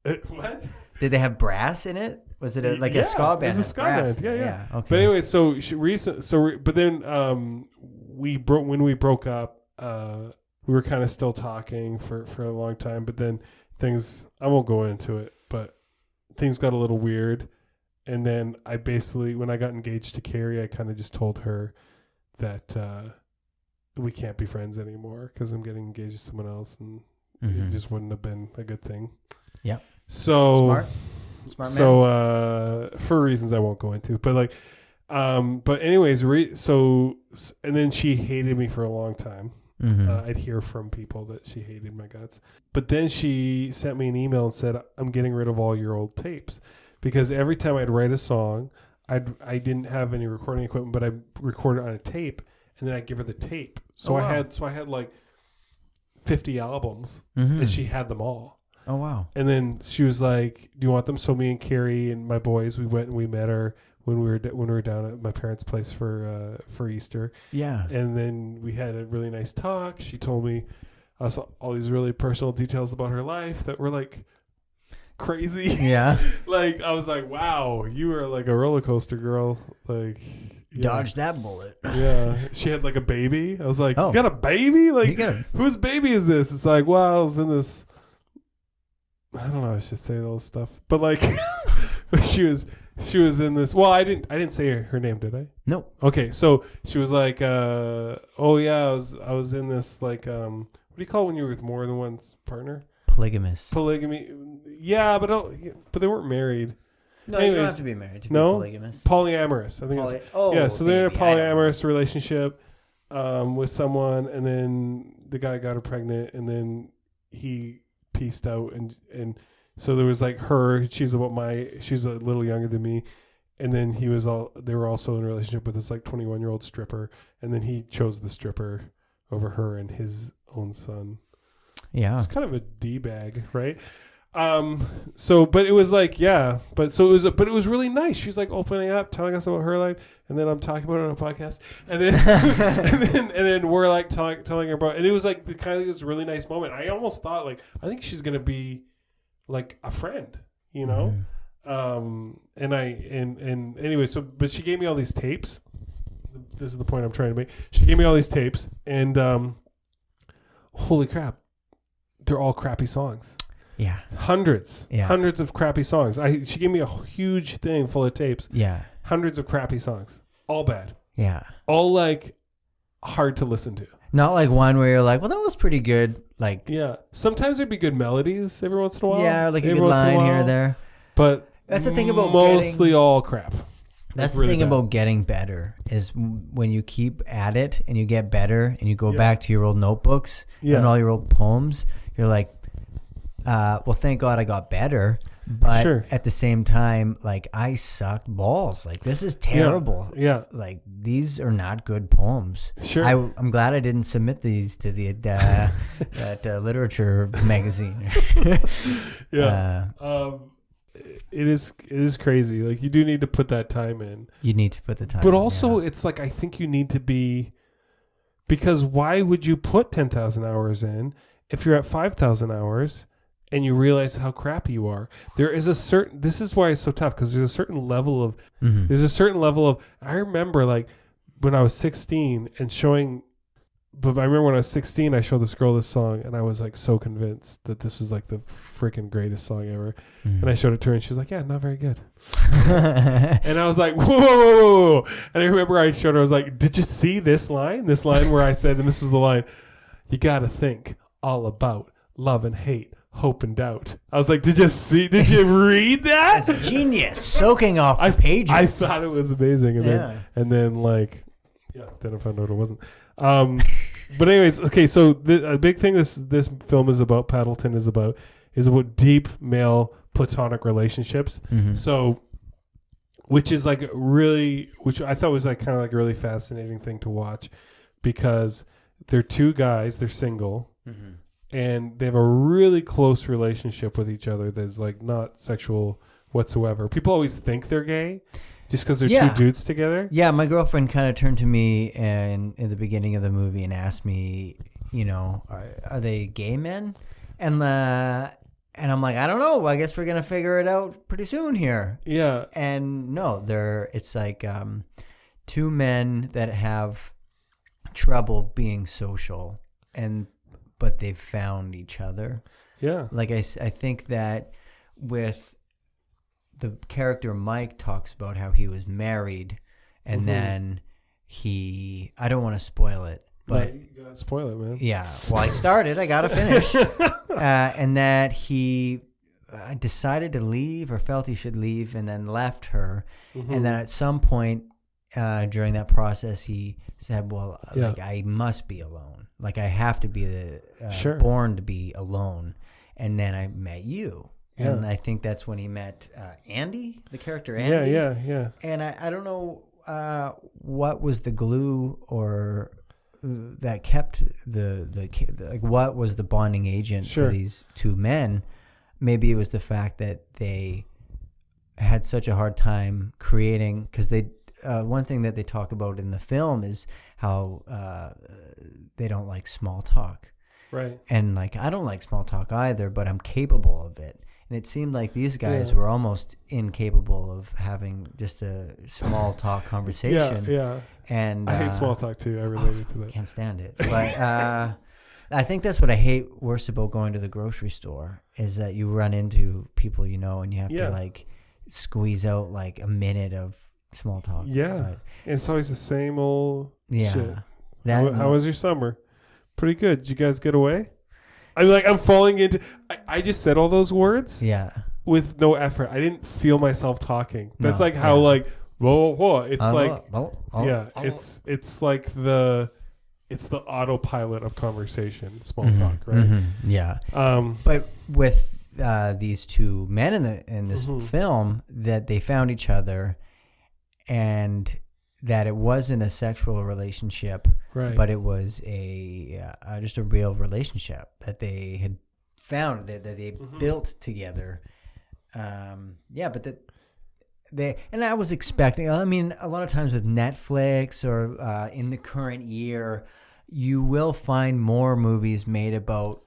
What? Did they have brass in it? Was it a ska band? It was a ska band. Yeah. Okay. But anyway, but then when we broke up, we were kind of still talking for a long time, but then I won't go into it, but things got a little weird. And then I basically, when I got engaged to Carrie, I kind of just told her that we can't be friends anymore because I'm getting engaged to someone else, and it just wouldn't have been a good thing. Yeah. So smart man. So for reasons I won't go into, but like, but anyways, and then she hated me for a long time. I'd hear from people that she hated my guts. But then she sent me an email and said, I'm getting rid of all your old tapes. Because every time I'd write a song, I didn't have any recording equipment, but I recorded on a tape, and then I'd give her the tape. So I had like 50 albums, and she had them all. Oh, wow. And then she was like, do you want them? So me and Carrie and my boys, we went and we met her when we were down at my parents' place for Easter. Yeah. And then we had a really nice talk. She told me all these really personal details about her life that were like crazy. Yeah. Like I was like, wow, you were like a roller coaster girl. Like dodge that bullet. Yeah. She had like a baby. I was like, you got a baby? Like whose baby is this? It's like, well, I was in this, I don't know, I should say all this stuff. But like she was in this. Well, I didn't say her name, did I? No. Okay, so she was like, oh yeah, I was in this like what do you call it when you're with more than one partner? Polygamy. Yeah, but they weren't married. No, you don't have to be married to be polygamous. Polyamorous. I think so they're in a polyamorous relationship with someone, and then the guy got her pregnant, and then he pieced out, and So there was like her. She's a little younger than me, and then they were also in a relationship with this like 21-year-old stripper, and then he chose the stripper over her and his own son. Yeah, it's kind of a D-bag, right? But it was like, but it was really nice. She's like opening up, telling us about her life, and then I'm talking about it on a podcast, and then and then we're like telling her about, and it was like the kind of this really nice moment. I almost thought like, I think she's gonna be like a friend, you know. And anyway, but she gave me all these tapes. This is the point I'm trying to make. She gave me all these tapes, and holy crap, they're all crappy songs. Yeah. Hundreds of crappy songs. She gave me a huge thing full of tapes. Yeah. Hundreds of crappy songs. All bad. Yeah. All like hard to listen to. Not like one where you're like, well, that was pretty good. Like, yeah. Sometimes there'd be good melodies every once in a while. Yeah, like a good line here or there. But that's the thing about mostly all crap. That's the thing about getting better is when you keep at it and you get better and you go back to your old notebooks and all your old poems, you're like, well, thank God I got better. But at the same time, like, I sucked balls. Like, this is terrible. Yeah. Like, these are not good poems. Sure. I'm glad I didn't submit these to the that literature magazine. Yeah. It is crazy. Like, you do need to put that time in. You need to put the time in. But also, it's like, I think you need to be, because why would you put 10,000 hours in if you're at 5,000 hours and you realize how crappy you are? There is this is why it's so tough, because there's a certain level of, I remember like when I was 16 and but I remember when I was 16, I showed this girl this song and I was like so convinced that this was like the freaking greatest song ever. And I showed it to her and she was like, yeah, not very good. And I was like, whoa. And I remember I showed her, I was like, did you see this line? This line where I said, and this was the line, you got to think all about love and hate, hope and doubt. I was like, did you read that? That's a genius, soaking off the pages. I thought it was amazing. And then like, then I found out it wasn't. But anyways, okay, so a big thing this film is about, Paddleton is about deep male platonic relationships. So, which is like which I thought was like kind of like a really fascinating thing to watch, because they're two guys, they're single, and they have a really close relationship with each other that's like not sexual whatsoever. People always think they're gay just because they're two dudes together. Yeah, my girlfriend kind of turned to me in the beginning of the movie and asked me, you know, are they gay men? And I'm like, I don't know. I guess we're gonna figure it out pretty soon here. Yeah. And no, it's like two men that have trouble being social, but they've found each other. Yeah. Like I think that with the character Mike talks about how he was married, and then I don't want to spoil it, but you gotta spoil it, man. Yeah. Well, I started. I gotta finish. And that he decided to leave, or felt he should leave, and then left her. And then at some point during that process, he said, "Well, like I must be alone. Like I have to be born to be alone." And then I met you. And I think that's when he met Andy, the character Andy. Yeah. And I don't know what was the glue or that kept the like what was the bonding agent for these two men. Maybe it was the fact that they had such a hard time creating, because they one thing that they talk about in the film is how they don't like small talk. Right. And like I don't like small talk either, but I'm capable of it. And it seemed like these guys were almost incapable of having just a small talk conversation. Yeah. And I hate small talk too. I related to that. Can't stand it. But I think that's what I hate worst about going to the grocery store, is that you run into people you know and you have to like squeeze out like a minute of small talk. Yeah. But and it's always the same old shit. How was your summer? Pretty good. Did you guys get away? I'm falling into. I just said all those words. Yeah. With no effort. I didn't feel myself talking. That's like how like whoa. It's like it's like it's the autopilot of conversation. Small talk, right? Yeah. But with these two men in this film, that they found each other, and that it wasn't a sexual relationship, right, but it was just a real relationship that they had found, that they built together. But that and I was expecting, I mean, a lot of times with Netflix or in the current year, you will find more movies made about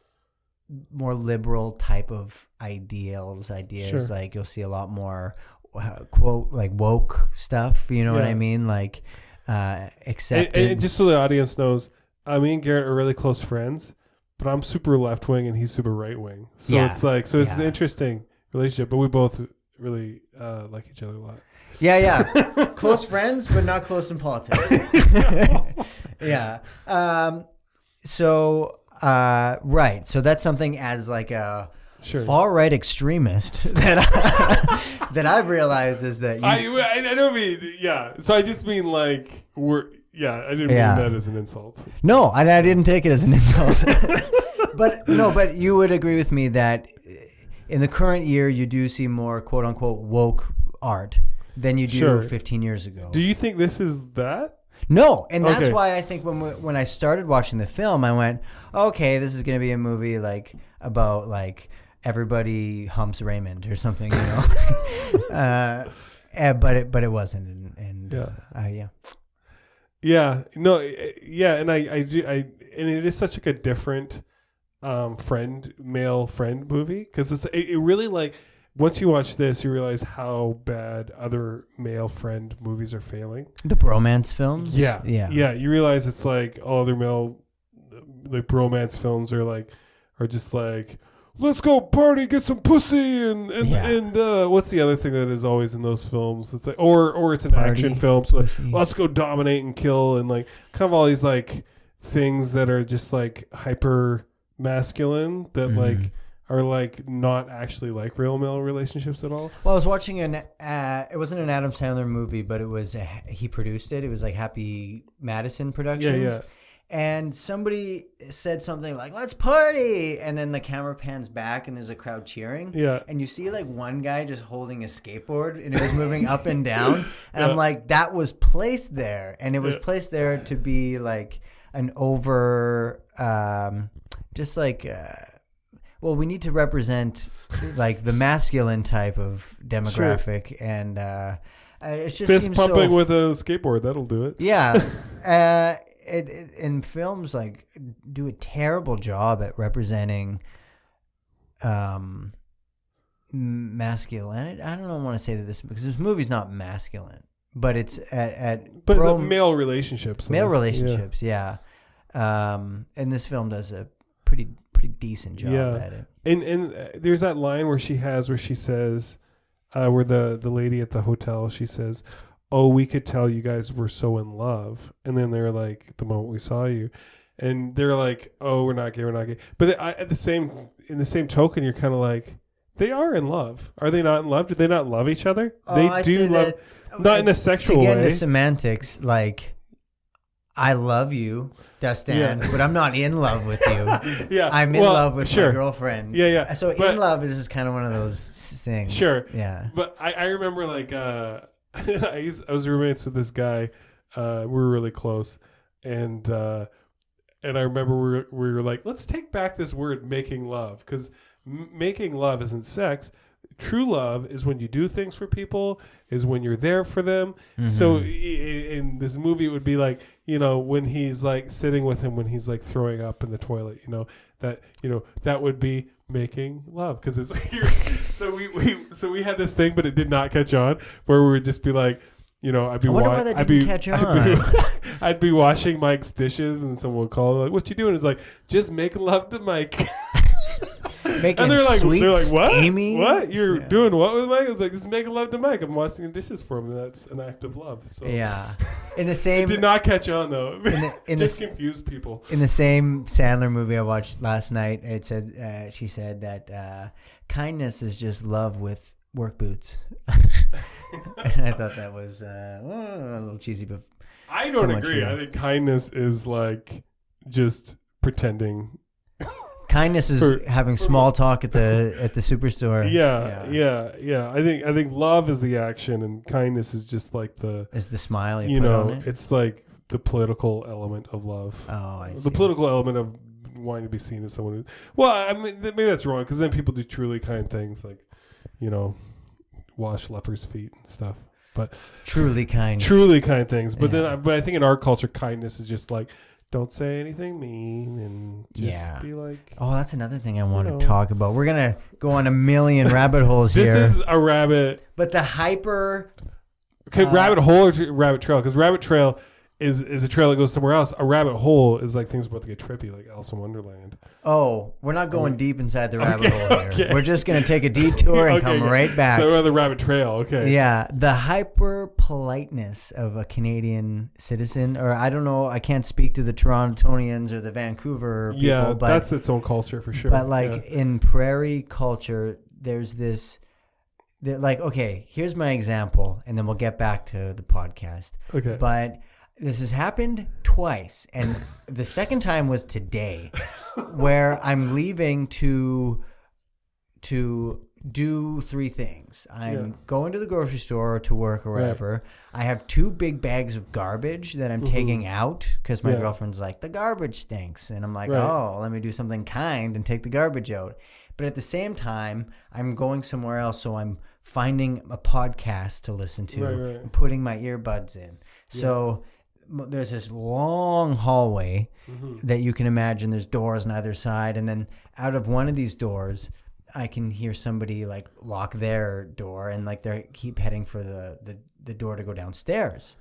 more liberal type of ideas. Sure. Like you'll see a lot more quote like woke stuff. You know what I mean? Like acceptance. And just so the audience knows, me and Garret are really close friends, but I'm super left wing and he's super right wing. So it's like it's an interesting relationship, but we both really like each other a lot. Yeah. Close friends, but not close in politics. Yeah. So that's something as like a far right extremist that I've realized is that I don't mean So I just mean like I didn't mean that as an insult. No, I didn't take it as an insult. But you would agree with me that in the current year you do see more quote unquote woke art than you do 15 years ago. Do you think this is that? No, and that's why I think when I started watching the film, I went, okay, this is going to be a movie like about like everybody humps Raymond or something, you know. But it wasn't, and I do, and it is such like a different male friend movie, because it really, like, once you watch this, you realize how bad other male friend movies are failing. The bromance films? Yeah. You realize it's like all other male, like, bromance films are just like, let's go party, get some pussy, and what's the other thing that is always in those films? It's like, or it's an party, action film, so like, let's go dominate and kill, and like kind of all these like things that are just like hyper masculine that like are like not actually like real male relationships at all. Well, I was watching it wasn't an Adam Sandler movie, but it was he produced it. It was like Happy Madison Productions. Yeah. And somebody said something like, let's party. And then the camera pans back and there's a crowd cheering. Yeah. And you see like one guy just holding a skateboard and it was moving up and down. And I'm like, that was placed there. And it was placed there to be like an over, just like, we need to represent like the masculine type of demographic. Sure. And it's just fist pumping with a skateboard. That'll do it. Yeah. In films, like, do a terrible job at representing masculinity. I don't want to say that because this movie's not masculine, but it's it's male relationships. Male relationships, yeah. And this film does a pretty decent job at it. And there's that line where she says, where the lady at the hotel, she says, oh, we could tell you guys were so in love. And then they're like, the moment we saw you. And they're like, oh, we're not gay. But in the same token, you're kind of like, they are in love. Are they not in love? Do they not love each other? They do love, not in a sexual way. To get into semantics, like, I love you, Dustin, but I'm not in love with you. Yeah, I'm in love with my girlfriend. Yeah. So in love is kind of one of those things. Sure. Yeah. But I remember like, I was roommates with this guy. We were really close, and I remember we were like, let's take back this word making love, because making love isn't sex. True love is when you do things for people, is when you're there for them. Mm-hmm. So in this movie, it would be like, when he's like sitting with him when he's like throwing up in the toilet, that would be making love, because it's like so we had this thing, but it did not catch on, where we would just be like, I'd be washing Mike's dishes, and someone would call, like, what you doing? It's like, just making love to Mike. And they're like, what? Steamy? What? You're doing what with Mike? I was like, just making love to Mike. I'm washing the dishes for him, and that's an act of love. So in the same, it did not catch on though. Just confused people. In the same Sandler movie I watched last night, it said she said that kindness is just love with work boots. And I thought that was a little cheesy, but I don't agree. I think kindness is like just pretending. Kindness is having small talk at the superstore. Yeah. I think love is the action, and kindness is just like the smile you put on it? It's like the political element of love. Oh, I see. The political element of wanting to be seen as someone who. Well, I mean, maybe that's wrong because then people do truly kind things like, wash lepers' feet and stuff. But truly kind things. But then, I think in our culture, kindness is just like, don't say anything mean and just be like. Oh, that's another thing I want to talk about. We're gonna go on a million rabbit holes here. This is a rabbit. But the hyper. Okay, rabbit hole or rabbit trail? Because rabbit trail is a trail that goes somewhere else. A rabbit hole is like things about to get trippy, like Alice in Wonderland. Oh, we're not going deep inside the rabbit hole here. Okay. We're just going to take a detour and come right back. So we're on the rabbit trail, okay. Yeah, the hyper politeness of a Canadian citizen, or I don't know, I can't speak to the Torontonians or the Vancouver people. Yeah, but that's its own culture for sure. But in prairie culture, there's this, okay, here's my example, and then we'll get back to the podcast. Okay. But this has happened twice, and the second time was today, where I'm leaving to do three things. I'm going to the grocery store or to work or wherever. Right. I have 2 big bags of garbage that I'm taking out because my girlfriend's like, the garbage stinks. And I'm like, oh, let me do something kind and take the garbage out. But at the same time, I'm going somewhere else, so I'm finding a podcast to listen to and putting my earbuds in. So there's this long hallway that you can imagine. There's doors on either side, and then out of one of these doors, I can hear somebody like lock their door, and like they keep heading for the door to go downstairs.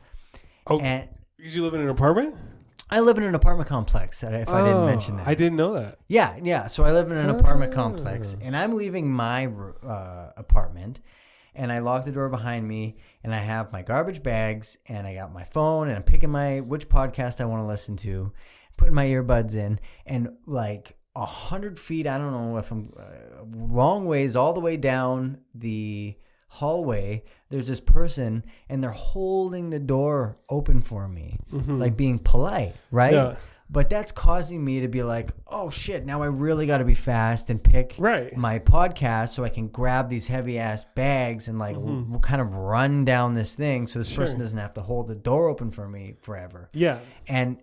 Oh, and you live in an apartment? I live in an apartment complex. If I didn't mention that, I didn't know that. Yeah. So I live in an apartment complex, and I'm leaving my apartment. And I lock the door behind me, and I have my garbage bags, and I got my phone, and I'm picking which podcast I want to listen to, putting my earbuds in, and like 100 feet, I don't know if I'm long ways, all the way down the hallway, there's this person, and they're holding the door open for me, like being polite, right? Yeah. But that's causing me to be like, oh shit, now I really got to be fast and pick my podcast so I can grab these heavy ass bags and like kind of run down this thing so this person doesn't have to hold the door open for me forever. Yeah. And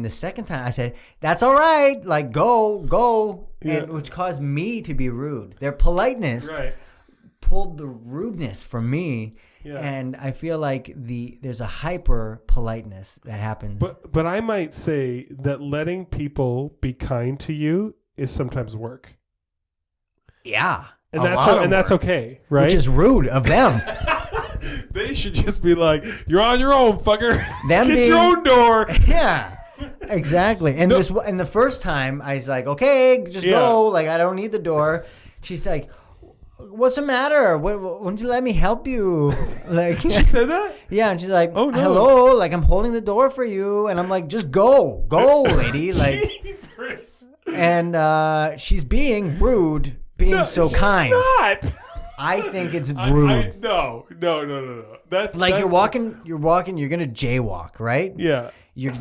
the second time I said, that's all right, like go, and which caused me to be rude. Their politeness pulled the rudeness from me. Yeah. And I feel like there's a hyper politeness that happens. But I might say that letting people be kind to you is sometimes work. Yeah. And that's okay, right? Which is rude of them. They should just be like, you're on your own, fucker. Get your own door. Yeah. Exactly. And and the first time I was like, okay, just go. Like, I don't need the door. She's like, what's the matter? Wouldn't you let me help you? Like, she said that? Yeah, and she's like, oh, no. Hello, like I'm holding the door for you, and I'm like, just go, lady, like. And she's being rude, so kind. Not. I think it's rude. No. That's you're walking. You're gonna jaywalk, right? Yeah. You're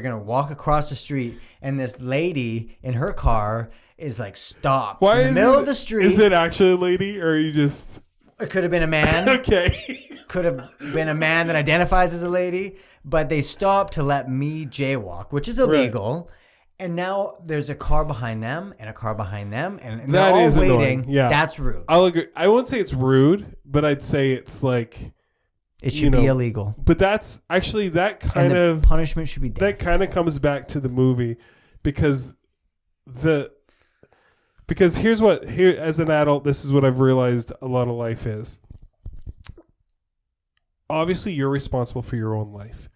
gonna walk across the street, and this lady in her car is like stopped in the middle of the street. Is it actually a lady, or are you just? It could have been a man. Okay. Could have been a man that identifies as a lady, but they stopped to let me jaywalk, which is illegal. Right. And now there's a car behind them and a car behind them, and they're all waiting. Annoying. Yeah. That's rude. I'll agree. I won't say it's rude, but I'd say it's like it should be illegal. But that's actually that kind of punishment should be death. That kind of comes back to the movie because here's as an adult, this is what I've realized a lot of life is. Obviously, you're responsible for your own life,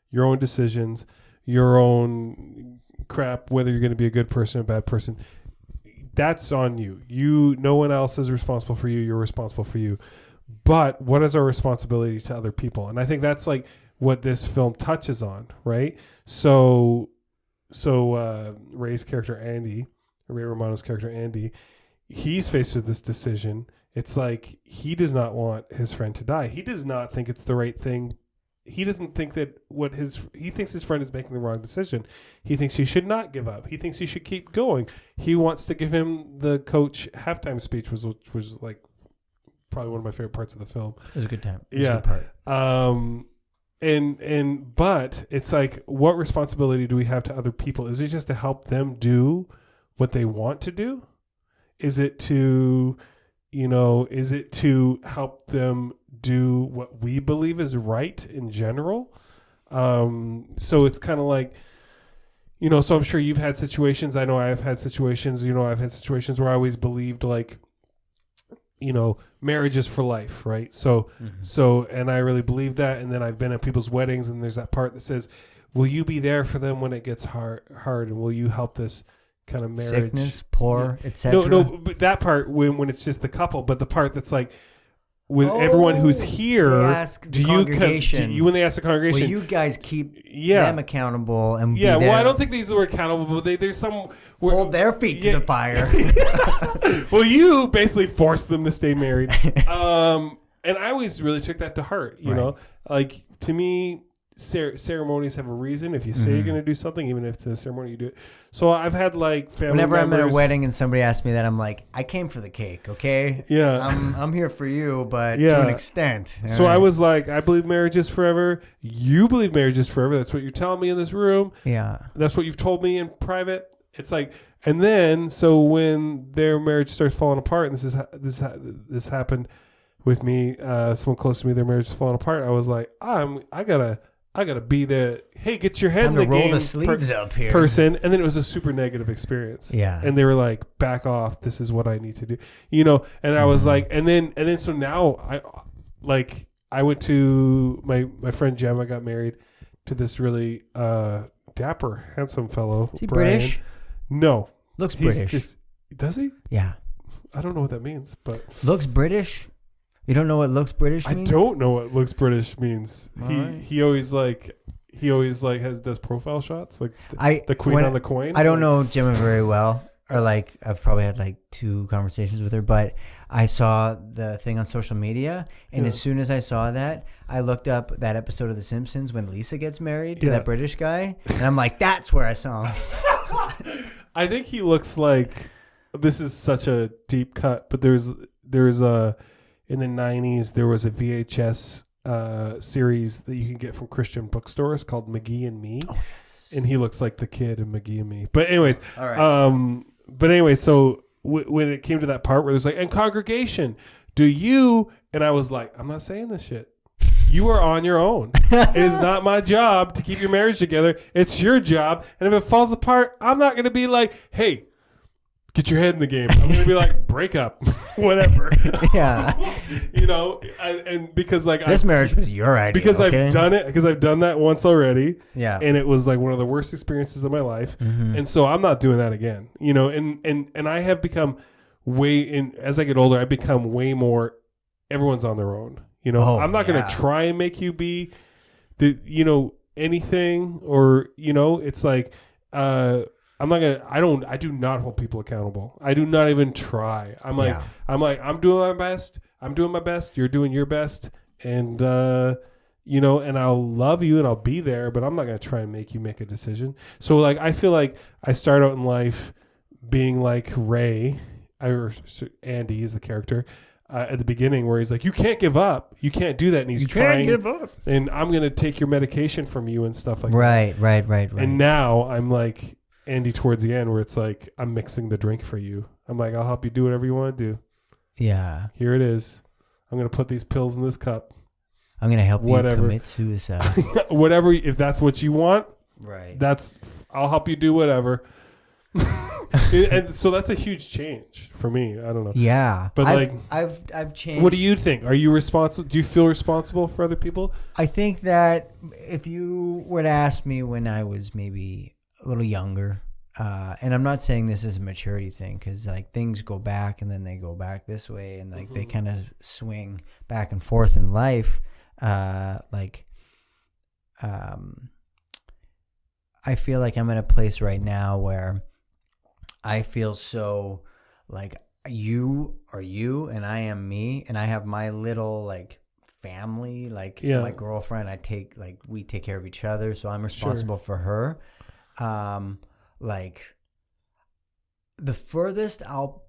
your own decisions, your own crap, whether you're going to be a good person or a bad person. That's on you. No one else is responsible for you. You're responsible for you. But what is our responsibility to other people? And I think that's like what this film touches on, right? So Ray's character, Andy, Ray Romano's character, Andy, he's faced with this decision. It's like he does not want his friend to die. He does not think it's the right thing he doesn't think that he thinks his friend is making the wrong decision. He thinks he should not give up. He thinks he should keep going. He wants to give him the coach halftime speech, which was like probably one of my favorite parts of the film. It was a good time. Yeah. A good part. But it's like, what responsibility do we have to other people? Is it just to help them do what they want to do? Is it to help them do what we believe is right in general? So it's kind of like, so I'm sure you've had situations. I know I've had situations, I've had situations where I always believed like, marriage is for life, right? So, and I really believe that. And then I've been at people's weddings, and there's that part that says, will you be there for them when it gets hard, and will you help this kind of marriage? Sickness, poor, etc. No, but that part when it's just the couple, but the part that's like, with everyone who's here, when they ask the congregation, will you guys keep them accountable and be there? Well, I don't think these were accountable, but there's some hold their feet to the fire. Well, you basically forced them to stay married, and I always really took that to heart. You know, like to me, ceremonies have a reason. If you say you're going to do something, even if it's in a ceremony, you do it. So I've had like family whenever members, I'm at a wedding and somebody asks me that, I'm like, I came for the cake, okay? Yeah, I'm here for you, but to an extent. So I was like, I believe marriage is forever. You believe marriage is forever. That's what you're telling me in this room. Yeah, that's what you've told me in private. It's like, and then so when their marriage starts falling apart, and this happened with me, someone close to me, their marriage is falling apart. I was like, I gotta be the, hey, get your head time in the to roll game the sleeves up here person. And then it was a super negative experience. Yeah. And they were like, back off. This is what I need to do. And I was like, and then so now I went to my friend Gemma got married to this really dapper, handsome fellow. Is he Brian. British? No. Looks British. Does he? Yeah. I don't know what that means, but looks British. You don't know what looks British means? I don't know what looks British means. He always does profile shots like the queen on the coin. I don't know Gemma very well, or like I've probably had like 2 conversations with her, but I saw the thing on social media, and as soon as I saw that, I looked up that episode of The Simpsons when Lisa gets married to that British guy, and I'm like, that's where I saw him. I think he looks like, this is such a deep cut, but there's a, in the 90s, there was a VHS series that you can get from Christian bookstores called McGee and Me. Oh, yes. And he looks like the kid in McGee and Me. But anyways, all right. So when it came to that part where there's like, and congregation, do you, and I was like, I'm not saying this shit. You are on your own. It is not my job to keep your marriage together. It's your job. And if it falls apart, I'm not going to be like, hey, get your head in the game. I'm going to be like, break up, whatever. Yeah. And because like this marriage was your idea. Because I've done it. Because I've done that once already. Yeah. And it was like one of the worst experiences of my life. And so I'm not doing that again. And I have become as I get older, I become way more. Everyone's on their own. I'm not going to try and make you be anything, or it's like. I'm not gonna. I do not hold people accountable. I do not even try. I'm like, I'm doing my best. I'm doing my best. You're doing your best, and and I'll love you and I'll be there. But I'm not gonna try and make you make a decision. So like, I feel like I start out in life being like Ray, or Andy is the character at the beginning, where he's like, you can't give up. You can't do that, and he's trying. You can't give up. And I'm gonna take your medication from you and stuff like that. Right. And now I'm like Andy towards the end, where it's like, I'm mixing the drink for you. I'm like, I'll help you do whatever you want to do. Yeah. Here it is. I'm going to put these pills in this cup. I'm going to help you commit suicide. Whatever, if that's what you want. Right. I'll help you do whatever. And so that's a huge change for me. I don't know. Yeah. But I've changed. What do you think? Are you responsible? Do you feel responsible for other people? I think that if you were to ask me when I was maybe a little younger, and I'm not saying this is a maturity thing, because like things go back and then they go back this way, and like they kind of swing back and forth in life. I feel like I'm at a place right now where I feel so like you are you and I am me, and I have my little like family. Like my girlfriend, we take care of each other, so I'm responsible for her. Like the furthest I'll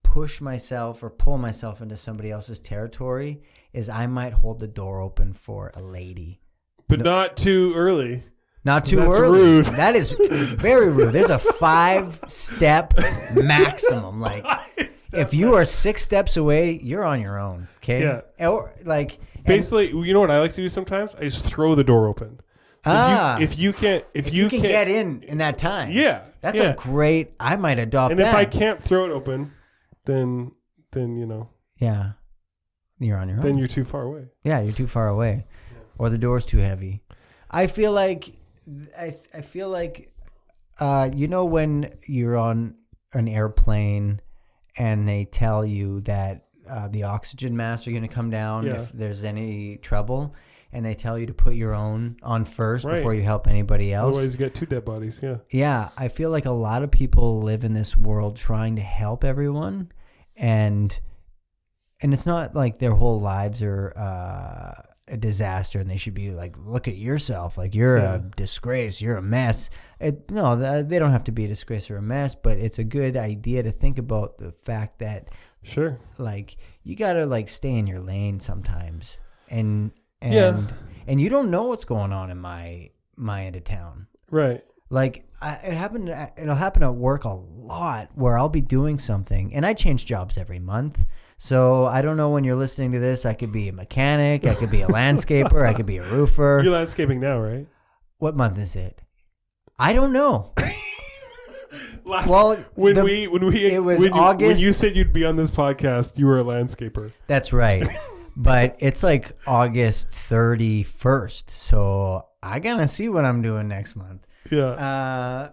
push myself or pull myself into somebody else's territory is I might hold the door open for a lady. But not too early. Not too early. Rude. That is very rude. There's a 5-step maximum. Like, if you are 6 steps away, you're on your own. Okay. Yeah. Or like, basically, you know what I like to do sometimes? I just throw the door open. So if you can get in that time. Yeah. That's a great. I might adopt that. And if I can't throw it open, then you know. Yeah. You're on your own. Then you're too far away. Yeah, you're too far away, or the door's too heavy. I feel like. You know, when you're on an airplane and they tell you that the oxygen masks are going to come down if there's any trouble, and they tell you to put your own on first before you help anybody else. Otherwise, you get 2 dead bodies. Yeah. Yeah, I feel like a lot of people live in this world trying to help everyone, and it's not like their whole lives are a disaster and they should be like, look at yourself, like you're a disgrace, you're a mess. No, they don't have to be a disgrace or a mess, but it's a good idea to think about the fact that like you gotta like stay in your lane sometimes, and you don't know what's going on in my end of town, right? Like it'll happen at work a lot where I'll be doing something and I change jobs every month. So I don't know when you're listening to this. I could be a mechanic. I could be a landscaper. I could be a roofer. You're landscaping now, right? What month is it? I don't know. August. When you said you'd be on this podcast, you were a landscaper. That's right. But it's like August 31st. So I gotta see what I'm doing next month. Yeah.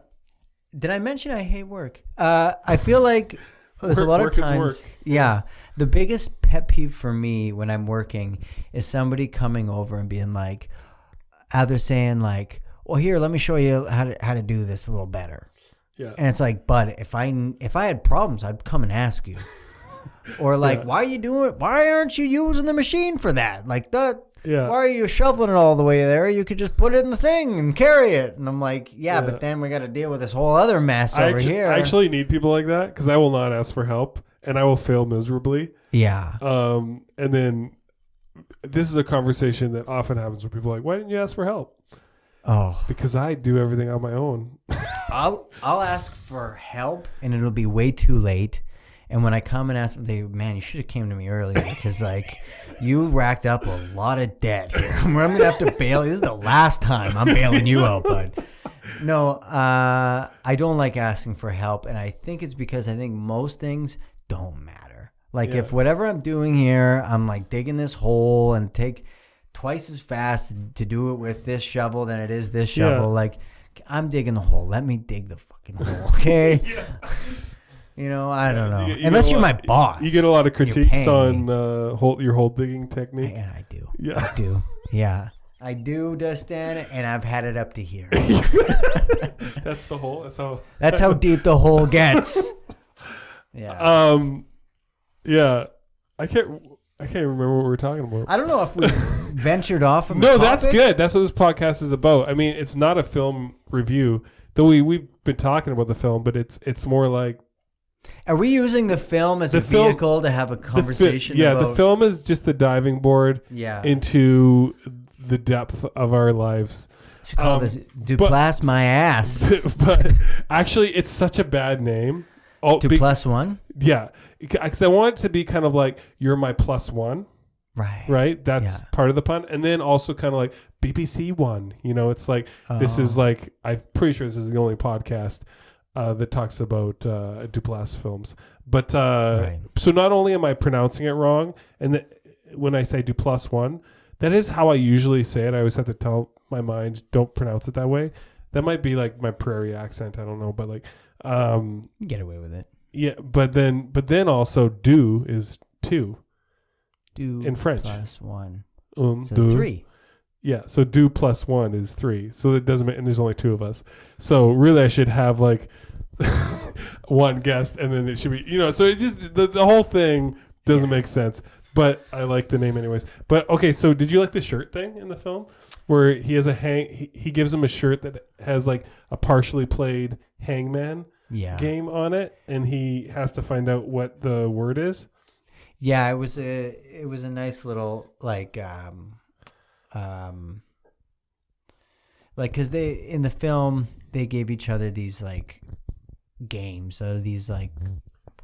Did I mention I hate work? I feel like there's a lot of times. Yeah. The biggest pet peeve for me when I'm working is somebody coming over and being like, either saying like, well, here, let me show you how to do this a little better. Yeah. And it's like, but if I had problems, I'd come and ask you. Or like, why aren't you using the machine for that? Like why are you shoveling it all the way there? You could just put it in the thing and carry it. And I'm like, but then we got to deal with this whole other mess here. I actually need people like that because I will not ask for help and I will fail miserably. Yeah. And then this is a conversation that often happens where people are like, why didn't you ask for help? Oh, because I do everything on my own. I'll ask for help and it'll be way too late. And when I come and ask, man, you should have came to me earlier because like you racked up a lot of debt here. I'm gonna have to bail. This is the last time I'm bailing you out, bud. No, I don't like asking for help, and I think it's because I think most things don't matter. Like if whatever I'm doing here, I'm like digging this hole and take twice as fast to do it with this shovel than it is this shovel. Like I'm digging the hole. Let me dig the fucking hole, okay? You know, I don't know. Unless you're my boss. You get a lot of critiques on your hole digging technique. Yeah, I do. Yeah. I do. Yeah. I do, Dustin, and I've had it up to here. That's the hole? That's how deep the hole gets. Yeah. Yeah. I can't remember what we were talking about. I don't know if we ventured off from the topic. That's good. That's what this podcast is about. I mean, it's not a film review, though we've been talking about the film, but it's more like, are we using the film as a vehicle to have a conversation about? The film is just the diving board into the depth of our lives. Should call this Duplass my ass. But actually, it's such a bad name. Duplass One? Yeah. Because I want it to be kind of like, you're my plus one. Right? That's part of the pun. And then also kind of like BBC One. You know, it's like, this is like, I'm pretty sure this is the only podcast that talks about Duplass films. But so not only am I pronouncing it wrong, and when I say Duplass One, that is how I usually say it. I always have to tell my mind, don't pronounce it that way. That might be like my prairie accent. I don't know, but like, get away with it. Yeah, but then also do is two. Do in French. Plus one. So deux. 3. Yeah, so do plus 1 is 3. So it doesn't make, and there's only 2 of us. So really I should have like one guest and then it should be, you know, so it just, the whole thing doesn't make sense. but I like the name anyways. But okay, so did you like the shirt thing in the film where he has he gives him a shirt that has like a partially played hangman game on it, and he has to find out what the word is? Yeah, it was a nice little like because they in the film they gave each other these like games or these like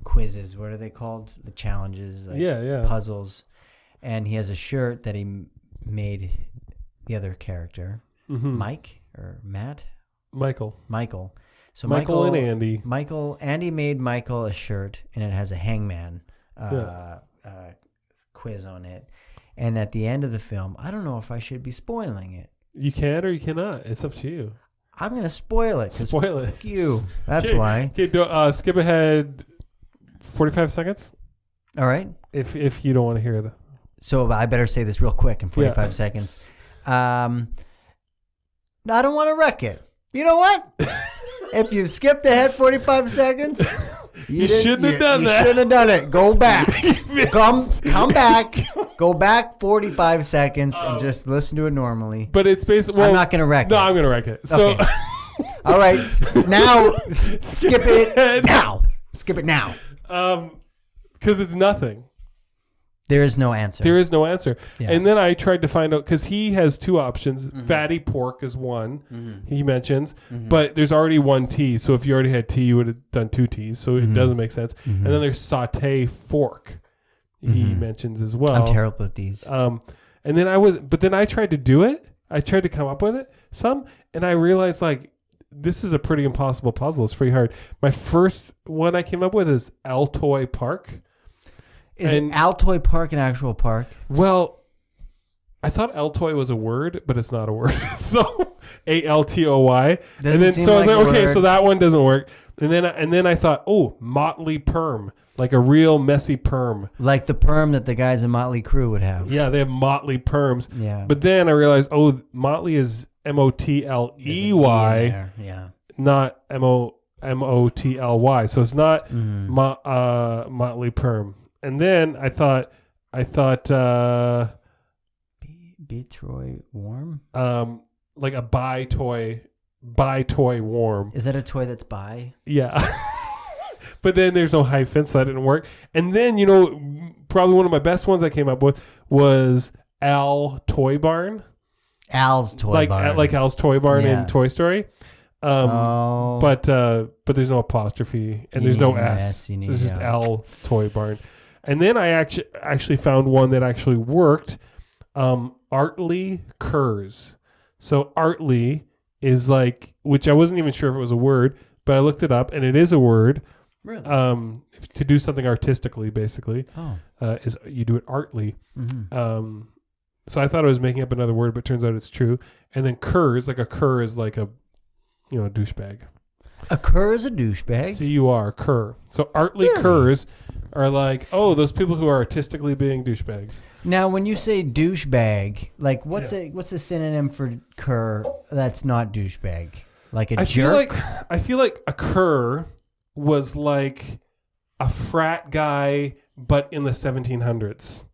quizzes. What are they called? The challenges, like puzzles. And he has a shirt that he made the other character, Mike or Matt, Michael. So Michael and Andy. Andy made Michael a shirt, and it has a hangman quiz on it. And at the end of the film, I don't know if I should be spoiling it. You can or you cannot. It's up to you. I'm going to spoil it. Spoil it. Fuck you. That's why. Okay, skip ahead 45 seconds. All right. If you don't want to hear that. So I better say this real quick in 45 seconds. I don't want to wreck it. You know what? If you skipped ahead 45 seconds, you shouldn't have done that. You shouldn't have done it. Go back. Come back. Go back 45 seconds and just listen to it normally. But it's basically... I'm not going to wreck it. No, I'm going to wreck it. So, okay. All right. Now, skip it now. Skip it now. Because it's nothing. There is no answer. Yeah. And then I tried to find out, because he has two options. Fatty pork is one, he mentions, but there's already one T. So if you already had T, you would have done two T's. So it doesn't make sense. And then there's saute fork, he mentions as well. I'm terrible at these. And then I tried to do it. I tried to come up with it and I realized like, this is a pretty impossible puzzle. It's pretty hard. My first one I came up with is Altoy Park. Is it Altoy Park an actual park? Well, I thought Altoy was a word, but it's not a word. So Altoy. And then so I was like, okay, so that one doesn't work. And then I thought, oh, Motley Perm, like a real messy perm. Like the perm that the guys in Motley Crue would have. Yeah, they have Motley perms. Yeah. But then I realized, oh, Motley is Motley. Yeah. Not Motly. So it's not Motley Perm. And then I thought Betroy Warm? Like a buy toy warm. Is that a toy that's buy? Yeah. But then there's no hyphen, so that didn't work. And then, probably one of my best ones I came up with was Al Toy Barn. Al's Toy Barn. Like Al's Toy Barn in Toy Story. But there's no apostrophe and there's no S. So it's just Al Toy Barn. And then I actually found one that actually worked. Artly Curs. So Artly is like, which I wasn't even sure if it was a word, but I looked it up and it is a word. Really? To do something artistically, basically. Oh. Is you do it artly. So I thought I was making up another word, but it turns out it's true. And then curs, like a cur is like a douchebag. A cur is a douchebag? C-U-R, cur. So artly curs are like, oh, those people who are artistically being douchebags. Now, when you say douchebag, like what's a synonym for cur that's not douchebag? Like a jerk? I feel like a cur was like a frat guy, but in the 1700s.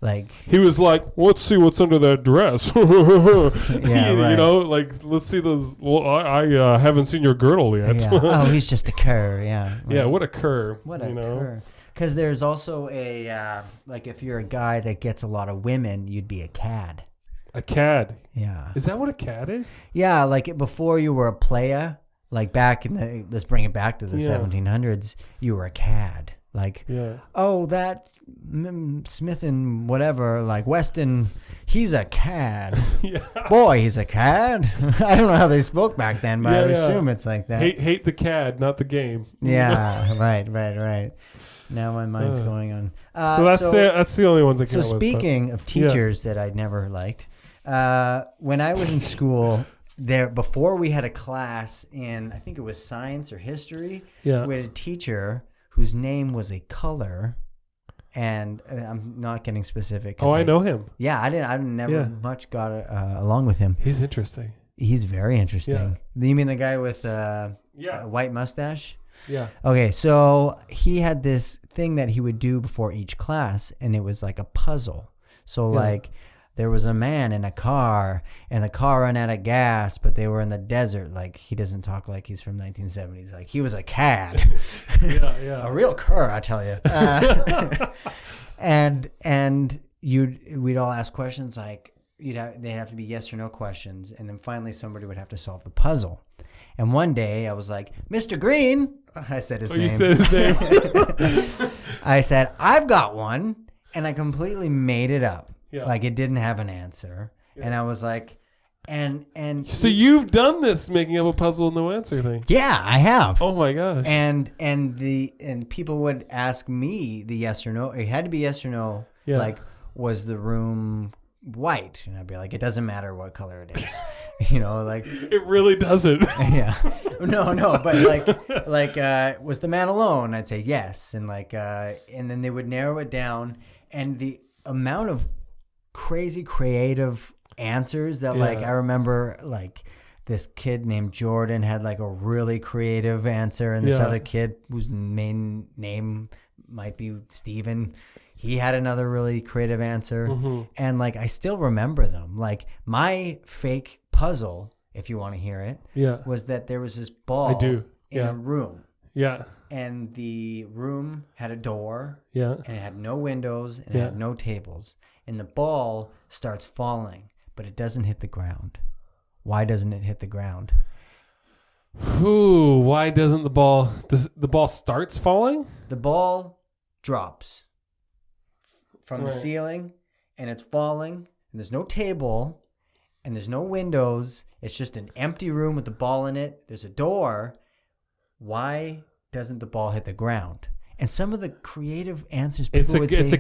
Like he was like, let's see what's under that dress. Yeah, right. Like let's see those. Well, I haven't seen your girdle yet. Yeah. Oh, he's just a cur. Yeah. Right. Yeah. What a cur. What a cur. Because there's also a like if you're a guy that gets a lot of women, you'd be a cad. A cad. Yeah. Is that what a cad is? Yeah, like before you were a playa, like back in let's bring it back to the 1700s, you were a cad. Like, oh, that Smith and whatever, like Weston, he's a cad. Boy, he's a cad. I don't know how they spoke back then, but I would assume it's like that. Hate the cad, not the game. Yeah, right. Now my mind's going on. So that's the only ones I came up with. So speaking of teachers that I never liked, when I was in school, before we had a class in, I think it was science or history, we had a teacher whose name was a color, and I'm not getting specific. Oh, I know him. Yeah, I never much got along with him. He's interesting. He's very interesting. You mean the guy with a white mustache? Yeah. Okay, so he had this thing that he would do before each class, and it was like a puzzle. So like there was a man in a car, and the car ran out of gas, but they were in the desert. Like, he doesn't talk like he's from 1970s. Like, he was a cad. Yeah. A real cur, I tell you. And we'd all ask questions like, they'd have to be yes or no questions, and then finally somebody would have to solve the puzzle. And one day I was like, Mr. Green, I said his name. You said his name. I said, I've got one, and I completely made it up. Yeah. Like, it didn't have an answer. Yeah. And I was like, and so you've done this making up a puzzle and no answer thing. Yeah, I have. Oh my gosh. And people would ask me the yes or no. It had to be yes or no. Yeah. Like, was the room white? And I'd be like, it doesn't matter what color it is. Like, it really doesn't. Yeah. No, but like was the man alone? I'd say yes. And and then they would narrow it down, and the amount of crazy creative answers that I remember, like, this kid named Jordan had like a really creative answer, and this other kid whose main name might be Steven, he had another really creative answer. Mm-hmm. And like, I still remember them. Like, my fake puzzle, if you want to hear it, was that there was this ball in a room. Yeah. And the room had a door. Yeah. And it had no windows, and it had no tables. And the ball starts falling, but it doesn't hit the ground. Why doesn't it hit the ground? Why doesn't the ball starts falling? The ball drops from the ceiling, and it's falling, and there's no table, and there's no windows. It's just an empty room with the ball in it. There's a door. Why doesn't the ball hit the ground? And some of the creative answers people would say... It's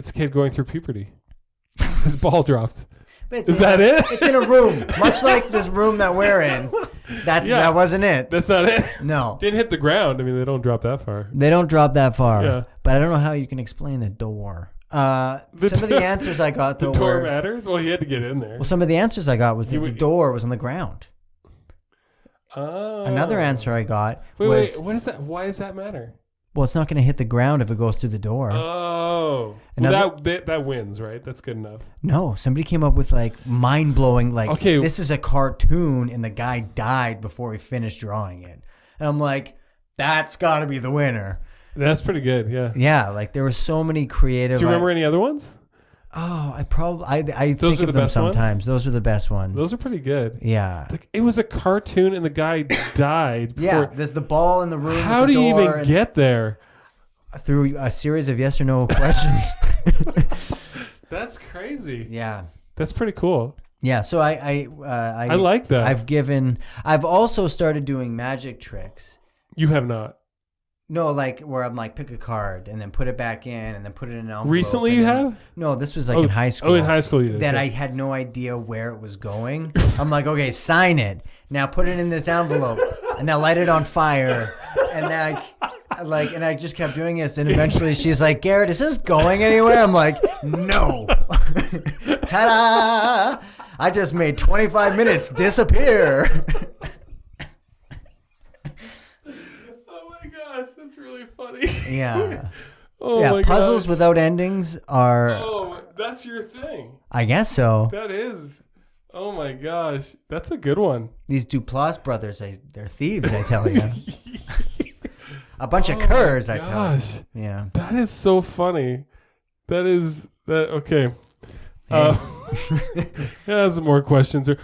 a kid going through puberty. His ball dropped. Is that it? It's in a room, much like this room that we're in. That wasn't it. That's not it. No. Didn't hit the ground. I mean, they don't drop that far. They don't drop that far. Yeah. But I don't know how you can explain the door. Some of the answers I got, though, the door matters? Well, he had to get in there. Well, some of the answers I got was that the door was on the ground. Oh. Another answer I got was... Wait, what is that? Why does that matter? Well, it's not going to hit the ground if it goes through the door. Oh. That wins, right? That's good enough. No, somebody came up with like mind-blowing, like, this is a cartoon and the guy died before he finished drawing it. And I'm like, that's got to be the winner. That's pretty good, yeah. Yeah, like there were so many creative... Do you remember any other ones? Oh, I think of them sometimes. Those are the best ones. Those are pretty good. Yeah. Like, it was a cartoon and the guy died. Yeah, there's the ball in the room. How do you even get there? Through a series of yes or no questions. That's crazy. Yeah. That's pretty cool. Yeah, so I like that. I've also started doing magic tricks. You have not. No, like where I'm like, pick a card and then put it back in and then put it in an envelope. Recently you have? No, this was like in high school. Oh, in high school you did. That I had no idea where it was going. I'm like, okay, sign it. Now put it in this envelope and now light it on fire. And then I just kept doing this. And eventually she's like, Garret, is this going anywhere? I'm like, no. Ta-da! I just made 25 minutes disappear. That's really funny. Yeah. My puzzles gosh. without endings are... Oh, that's your thing. I guess so. That is. Oh my gosh. That's a good one. These Duplass Brothers, they're thieves, I tell you. A bunch of curs, I tell you. Yeah. That is so funny. Okay. Hey. Yeah, some more questions here.